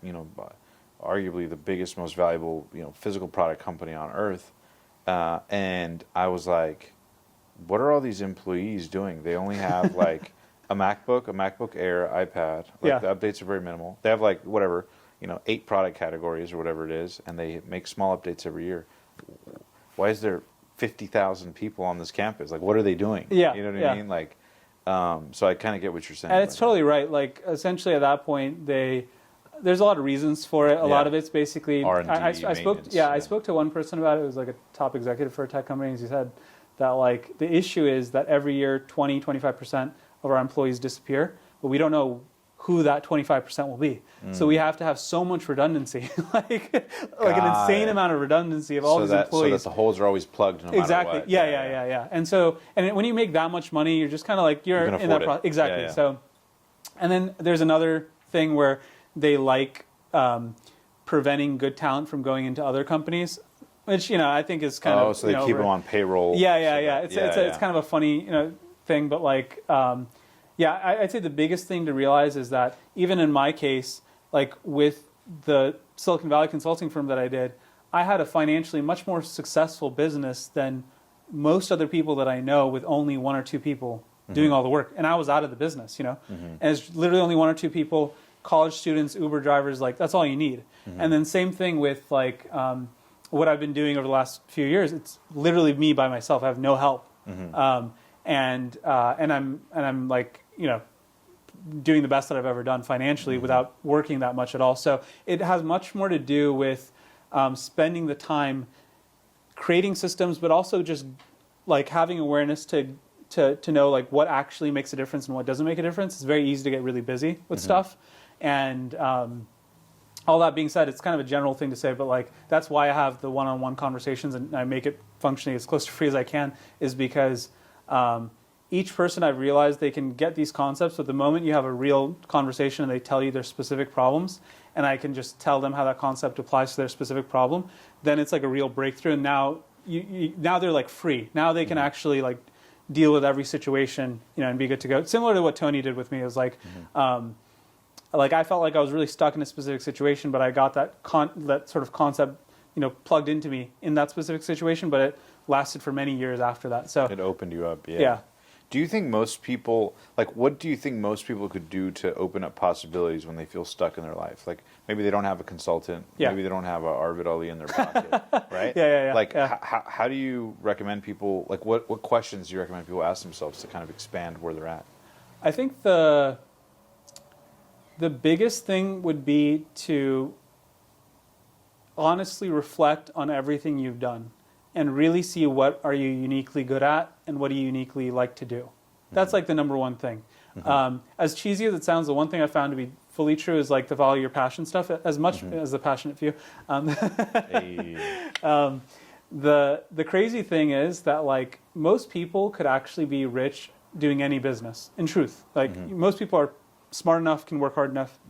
arguably the biggest, most valuable, physical product company on earth. And I was like, what are all these employees doing? They only have like a MacBook Air, iPad. Like the updates are very minimal. They have like whatever, 8 product categories or whatever it is, and they make small updates every year. Why is there 50,000 people on this campus? Like, what are they doing? Yeah, you know what I mean? Like, so I kind of get what you're saying. And it's totally right. Like, essentially at that point, there's a lot of reasons for it. A lot of it's basically R&D, I spoke to one person about it. It was like a top executive for a tech company, and he said that like the issue is that every year 25% of our employees disappear, but we don't know who that 25% will be. So we have to have so much redundancy, like an insane amount of redundancy of all these employees. So that the holes are always plugged no matter what. Yeah. And when you make that much money, you're just kind of like, you're in that process. Exactly. Yeah. So, and then there's another thing where they like preventing good talent from going into other companies, which, I think is kind of... so they keep them on payroll. Yeah. It's kind of a funny, thing, but like... Yeah, I'd say the biggest thing to realize is that even in my case, like with the Silicon Valley consulting firm that I did, I had a financially much more successful business than most other people that I know with only one or two people doing all the work. And I was out of the business, And it's literally only one or two people, college students, Uber drivers, like that's all you need. And then same thing with like what I've been doing over the last few years. It's literally me by myself. I have no help. And I'm like, doing the best that I've ever done financially without working that much at all. So it has much more to do with spending the time creating systems, but also just like having awareness to know like what actually makes a difference and what doesn't make a difference. It's very easy to get really busy with stuff. And all that being said, it's kind of a general thing to say, but like that's why I have the one-on-one conversations and I make it functioning as close to free as I can, is because each person I've realized they can get these concepts, but the moment you have a real conversation and they tell you their specific problems, and I can just tell them how that concept applies to their specific problem, then it's like a real breakthrough. And now now they're like free. Now they can actually like deal with every situation, and be good to go. Similar to what Tony did with me. It was like, like I felt like I was really stuck in a specific situation, but I got that sort of concept, plugged into me in that specific situation, but it lasted for many years after that. So it opened you up. Yeah. Do you think most people, like, what do you think most people could do to open up possibilities when they feel stuck in their life? Like, maybe they don't have a consultant. Yeah. Maybe they don't have a Arvid Ali in their pocket, right? Yeah. Like, yeah. how do you recommend people, like, what questions do you recommend people ask themselves to kind of expand where they're at? I think the biggest thing would be to honestly reflect on everything you've done and really see what are you uniquely good at and what do you uniquely like to do. That's like the number one thing. As cheesy as it sounds, the one thing I found to be fully true is like the follow your passion stuff, as much as the passionate few. The crazy thing is that like most people could actually be rich doing any business, in truth. Like most people are smart enough, can work hard enough,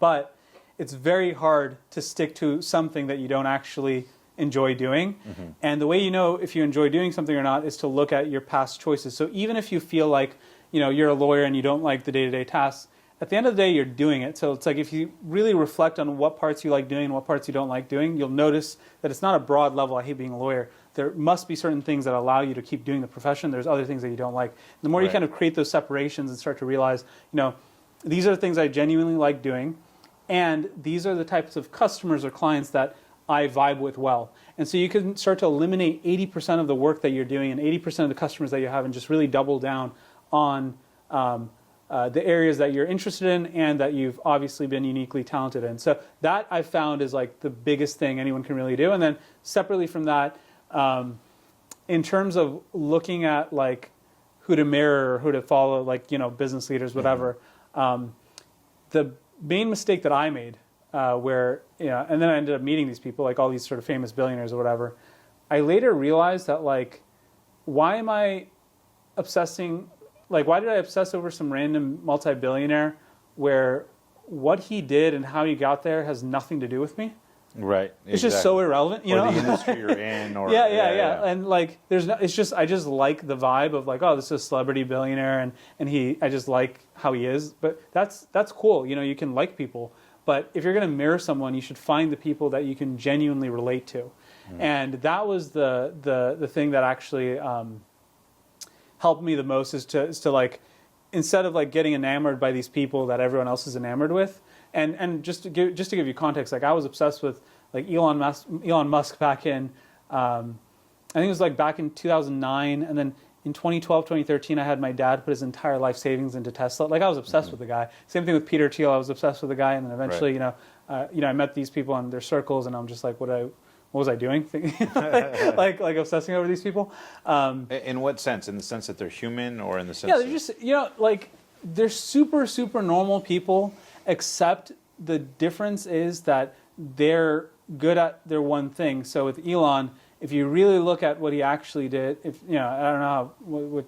but it's very hard to stick to something that you don't actually enjoy doing. And the way you know if you enjoy doing something or not is to look at your past choices. So even if you feel like you're a lawyer and you don't like the day-to-day tasks, at the end of the day you're doing it. So it's like if you really reflect on what parts you like doing and what parts you don't like doing, you'll notice that it's not a broad level, I hate being a lawyer. There must be certain things that allow you to keep doing the profession. There's other things that you don't like. The more you kind of create those separations and start to realize, these are the things I genuinely like doing, and these are the types of customers or clients that I vibe with well. And so you can start to eliminate 80% of the work that you're doing and 80% of the customers that you have and just really double down on the areas that you're interested in and that you've obviously been uniquely talented in. So that I've found is like the biggest thing anyone can really do. And then separately from that, in terms of looking at like who to mirror or who to follow, like, business leaders, whatever, the main mistake that I made where, and then I ended up meeting these people, like all these sort of famous billionaires or whatever. I later realized that like, why am I obsessing, like why did I obsess over some random multi-billionaire where what he did and how he got there has nothing to do with me? Right. It's just so irrelevant, or the industry you're in. Or, yeah. And like, I just like the vibe of like, oh, this is a celebrity billionaire and I just like how he is. But that's cool. You can like people. But if you're going to mirror someone, you should find the people that you can genuinely relate to. And that was the thing that actually helped me the most is to like, instead of like getting enamored by these people that everyone else is enamored with. And just to give you context, like I was obsessed with like Elon Musk back in, I think it was like back in 2009, and then in 2012, 2013, I had my dad put his entire life savings into Tesla. Like I was obsessed with the guy. Same thing with Peter Thiel. I was obsessed with the guy, and then eventually, I met these people in their circles, and I'm just like, what was I doing? like obsessing over these people. In what sense? In the sense that they're human, or in the sense? Yeah, they're just like they're super super normal people. Except the difference is that they're good at their one thing. So with Elon, if you really look at what he actually did, I don't know what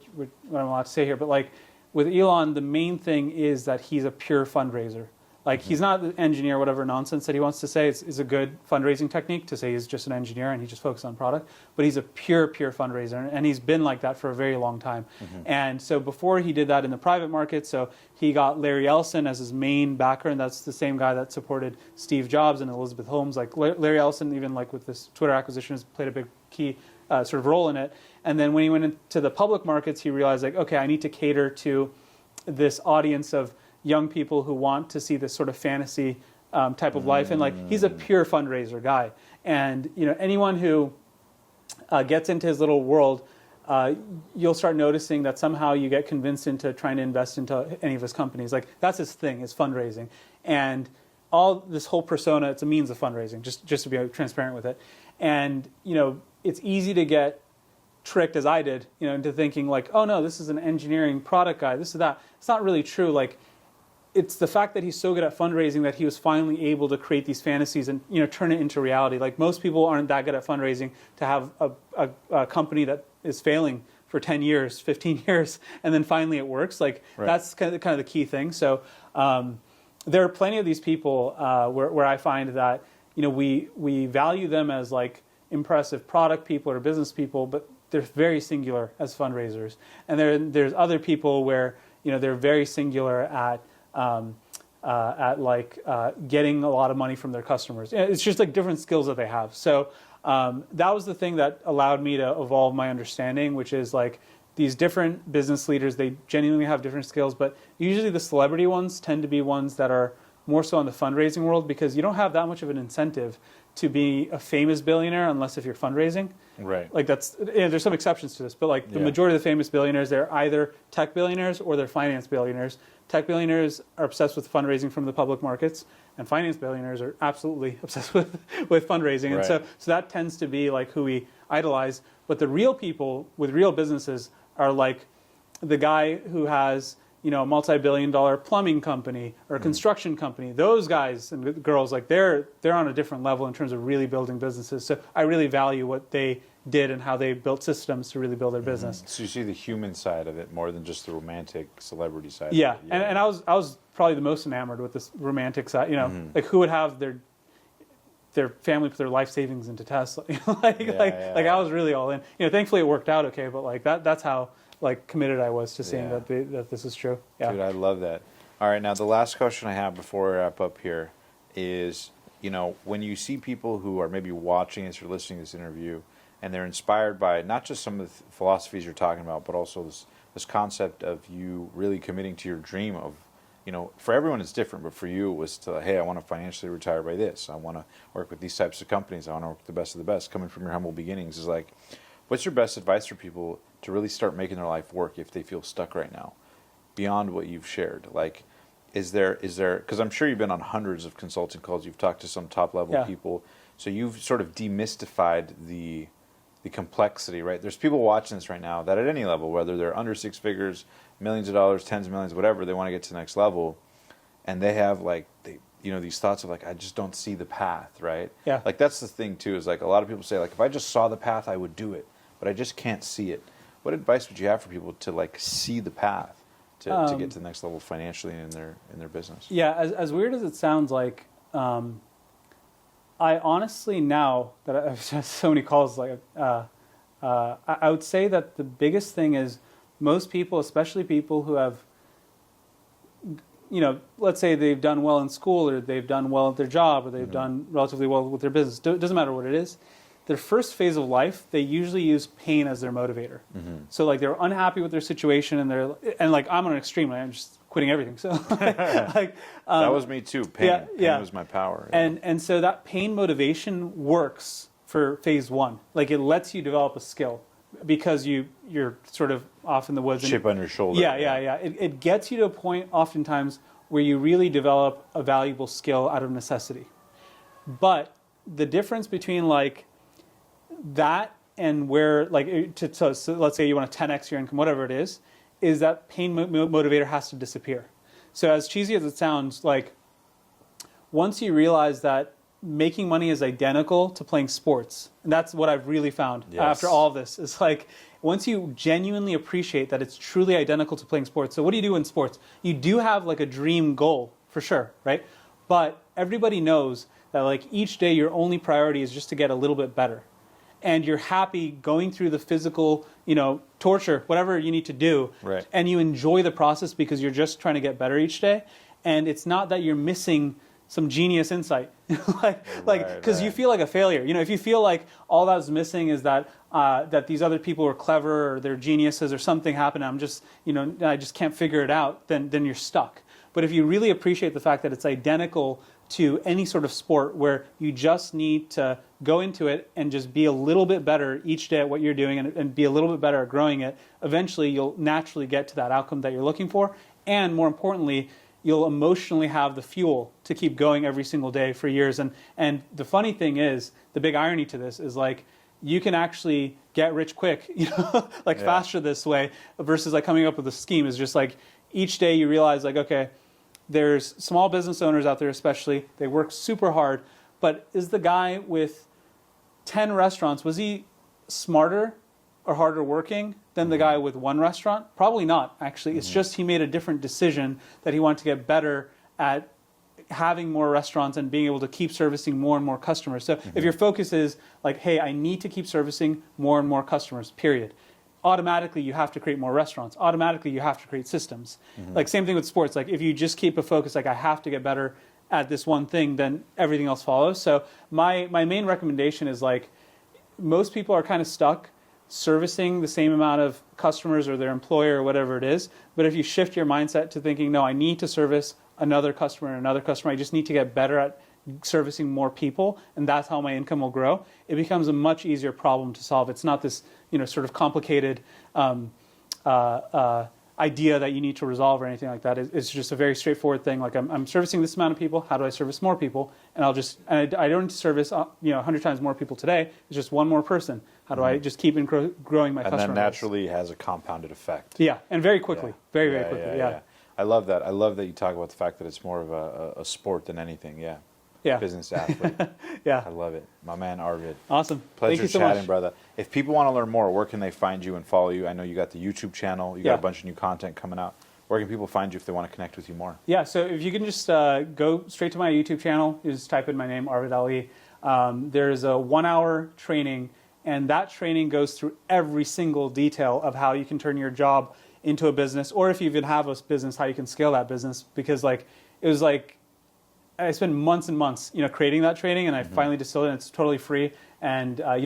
I'm allowed to say here, but like with Elon, the main thing is that he's a pure fundraiser. Like he's not the engineer, whatever nonsense that he wants to say is a good fundraising technique to say he's just an engineer and he just focuses on product. But he's a pure fundraiser, and he's been like that for a very long time. And so before he did that in the private market, so he got Larry Ellison as his main backer, and that's the same guy that supported Steve Jobs and Elizabeth Holmes. Like Larry Ellison, even like with this Twitter acquisition, has played a big key sort of role in it. And then when he went into the public markets, he realized like, okay, I need to cater to this audience of young people who want to see this sort of fantasy type of life, and like he's a pure fundraiser guy. And anyone who gets into his little world, you'll start noticing that somehow you get convinced into trying to invest into any of his companies. Like that's his thing, is fundraising, and all this whole persona. It's a means of fundraising, just to be transparent with it. And it's easy to get tricked, as I did, into thinking like, oh no, this is an engineering product guy, this is that. It's not really true. Like, it's the fact that he's so good at fundraising that he was finally able to create these fantasies and turn it into reality. Like most people aren't that good at fundraising to have a company that is failing for 10 years, 15 years, and then finally it works. Like that's kind of the key thing. So there are plenty of these people where I find that we value them as like impressive product people or business people, but they're very singular as fundraisers. And there's other people where they're very singular at getting a lot of money from their customers. It's just like different skills that they have. So that was the thing that allowed me to evolve my understanding, which is like these different business leaders, they genuinely have different skills, but usually the celebrity ones tend to be ones that are more so in the fundraising world, because you don't have that much of an incentive to be a famous billionaire unless if you're fundraising. Right. Like there's some exceptions to this, but like the majority of the famous billionaires, they're either tech billionaires or they're finance billionaires. Tech billionaires are obsessed with fundraising from the public markets, and finance billionaires are absolutely obsessed with fundraising. And so that tends to be like who we idolize. But the real people with real businesses are like the guy who has a multi-billion-dollar plumbing company or a construction company. Those guys and girls, like they're on a different level in terms of really building businesses. So I really value what they did and how they built systems to really build their business. So you see the human side of it more than just the romantic celebrity side. Yeah, of it. And I was probably the most enamored with this romantic side. Like who would have their family put their life savings into Tesla? I was really all in. Thankfully it worked out okay, but like that's how like committed I was to seeing that this is true. Yeah. Dude, I love that. All right, now the last question I have before we wrap up here is, when you see people who are maybe watching this or listening to this interview, and they're inspired by not just some of the philosophies you're talking about, but also this concept of you really committing to your dream of, for everyone it's different, but for you it was to, hey, I want to financially retire by this. I want to work with these types of companies. I want to work with the best of the best. Coming from your humble beginnings is like, what's your best advice for people to really start making their life work if they feel stuck right now, beyond what you've shared? Like, is there, because I'm sure you've been on hundreds of consulting calls, you've talked to some top level people, so you've sort of demystified the complexity, right? There's people watching this right now that at any level, whether they're under six figures, millions of dollars, tens of millions, whatever, they want to get to the next level, and they have like, these thoughts of like, I just don't see the path, right? Yeah. Like that's the thing too, is like a lot of people say like, if I just saw the path, I would do it, but I just can't see it. What advice would you have for people to like see the path to get to the next level financially in their business? Yeah, as weird as it sounds, like I honestly, now that I've had so many calls, like I would say that the biggest thing is most people, especially people who have, let's say they've done well in school or they've done well at their job or they've done relatively well with their business. It doesn't matter what it is. Their first phase of life, they usually use pain as their motivator. So like they're unhappy with their situation and like I'm on an extreme, I'm just quitting everything. So that was me too. Pain was my power. And so that pain motivation works for phase one. Like it lets you develop a skill because you're sort of off in the woods. Chip on your shoulder. Yeah. It gets you to a point oftentimes where you really develop a valuable skill out of necessity. But the difference between like that and where, like, so let's say you want to 10x your income, whatever it is that pain motivator has to disappear. So as cheesy as it sounds, like, once you realize that making money is identical to playing sports, and that's what I've really found after all of this, is like, once you genuinely appreciate that it's truly identical to playing sports. So what do you do in sports? You do have like a dream goal, for sure, right? But everybody knows that like each day your only priority is just to get a little bit better. And you're happy going through the physical, torture, whatever you need to do. Right. And you enjoy the process because you're just trying to get better each day. And it's not that you're missing some genius insight, because you feel like a failure. If you feel like all that's missing is that that these other people are clever or they're geniuses or something happened, I'm just, I just can't figure it out, then you're stuck. But if you really appreciate the fact that it's identical to any sort of sport where you just need to go into it and just be a little bit better each day at what you're doing and be a little bit better at growing it, eventually you'll naturally get to that outcome that you're looking for. And more importantly, you'll emotionally have the fuel to keep going every single day for years. And the funny thing is, the big irony to this is like, you can actually get rich quick, faster this way versus like coming up with a scheme is just like each day you realize like, okay, there's small business owners out there especially, they work super hard, but is the guy with 10 restaurants, was he smarter or harder working than the guy with one restaurant? Probably not, actually. It's just he made a different decision that he wanted to get better at having more restaurants and being able to keep servicing more and more customers. So if your focus is like, hey, I need to keep servicing more and more customers, period, automatically you have to create more restaurants. Automatically you have to create systems. Like same thing with sports. Like if you just keep a focus, like I have to get better at this one thing, then everything else follows. So my main recommendation is like, most people are kind of stuck servicing the same amount of customers or their employer or whatever it is. But if you shift your mindset to thinking, no, I need to service another customer and another customer, I just need to get better at servicing more people, and that's how my income will grow, it becomes a much easier problem to solve. It's not this, sort of complicated idea that you need to resolve or anything like that. It's just a very straightforward thing. Like I'm servicing this amount of people. How do I service more people? And I don't need to service 100 times more people today. It's just one more person. How do I just keep growing my customer base? And that naturally has a compounded effect. Yeah, and very quickly, very quickly. Yeah. I love that. I love that you talk about the fact that it's more of a sport than anything. Yeah. Yeah. Business athlete. Yeah. I love it. My man, Arvid. Awesome. Pleasure Thank you so chatting, much. brother. If people want to learn more, where can they find you and follow you? I know you got the YouTube channel. You got a bunch of new content coming out. Where can people find you if they want to connect with you more? Yeah, so if you can just go straight to my YouTube channel, you just type in my name, Arvid Ali. There's a 1-hour training, and that training goes through every single detail of how you can turn your job into a business, or if you even have a business, how you can scale that business. Because I spent months and months, creating that training, and I finally distilled it. And it's totally free, and I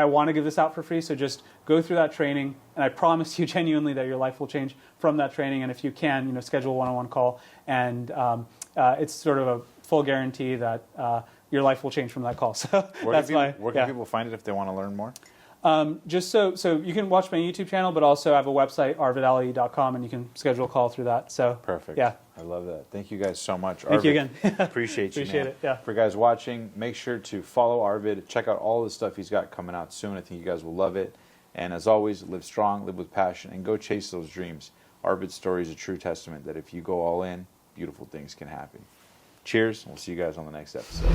want to give this out for free. So just go through that training, and I promise you genuinely that your life will change from that training. And if you can, schedule a one-on-one call, and it's sort of a full guarantee that your life will change from that call. So where can people find it if they want to learn more? Just so you can watch my YouTube channel, but also I have a website, arvidali.com, and you can schedule a call through that. So perfect. Yeah. I love that. Thank you guys so much. Thank you again. Appreciate you, Appreciate man. it. Yeah. For guys watching, make sure to follow Arvid. Check out all the stuff he's got coming out soon. I think you guys will love it. And as always, live strong, live with passion, and go chase those dreams. Arvid's story is a true testament that if you go all in, beautiful things can happen. Cheers, and we'll see you guys on the next episode.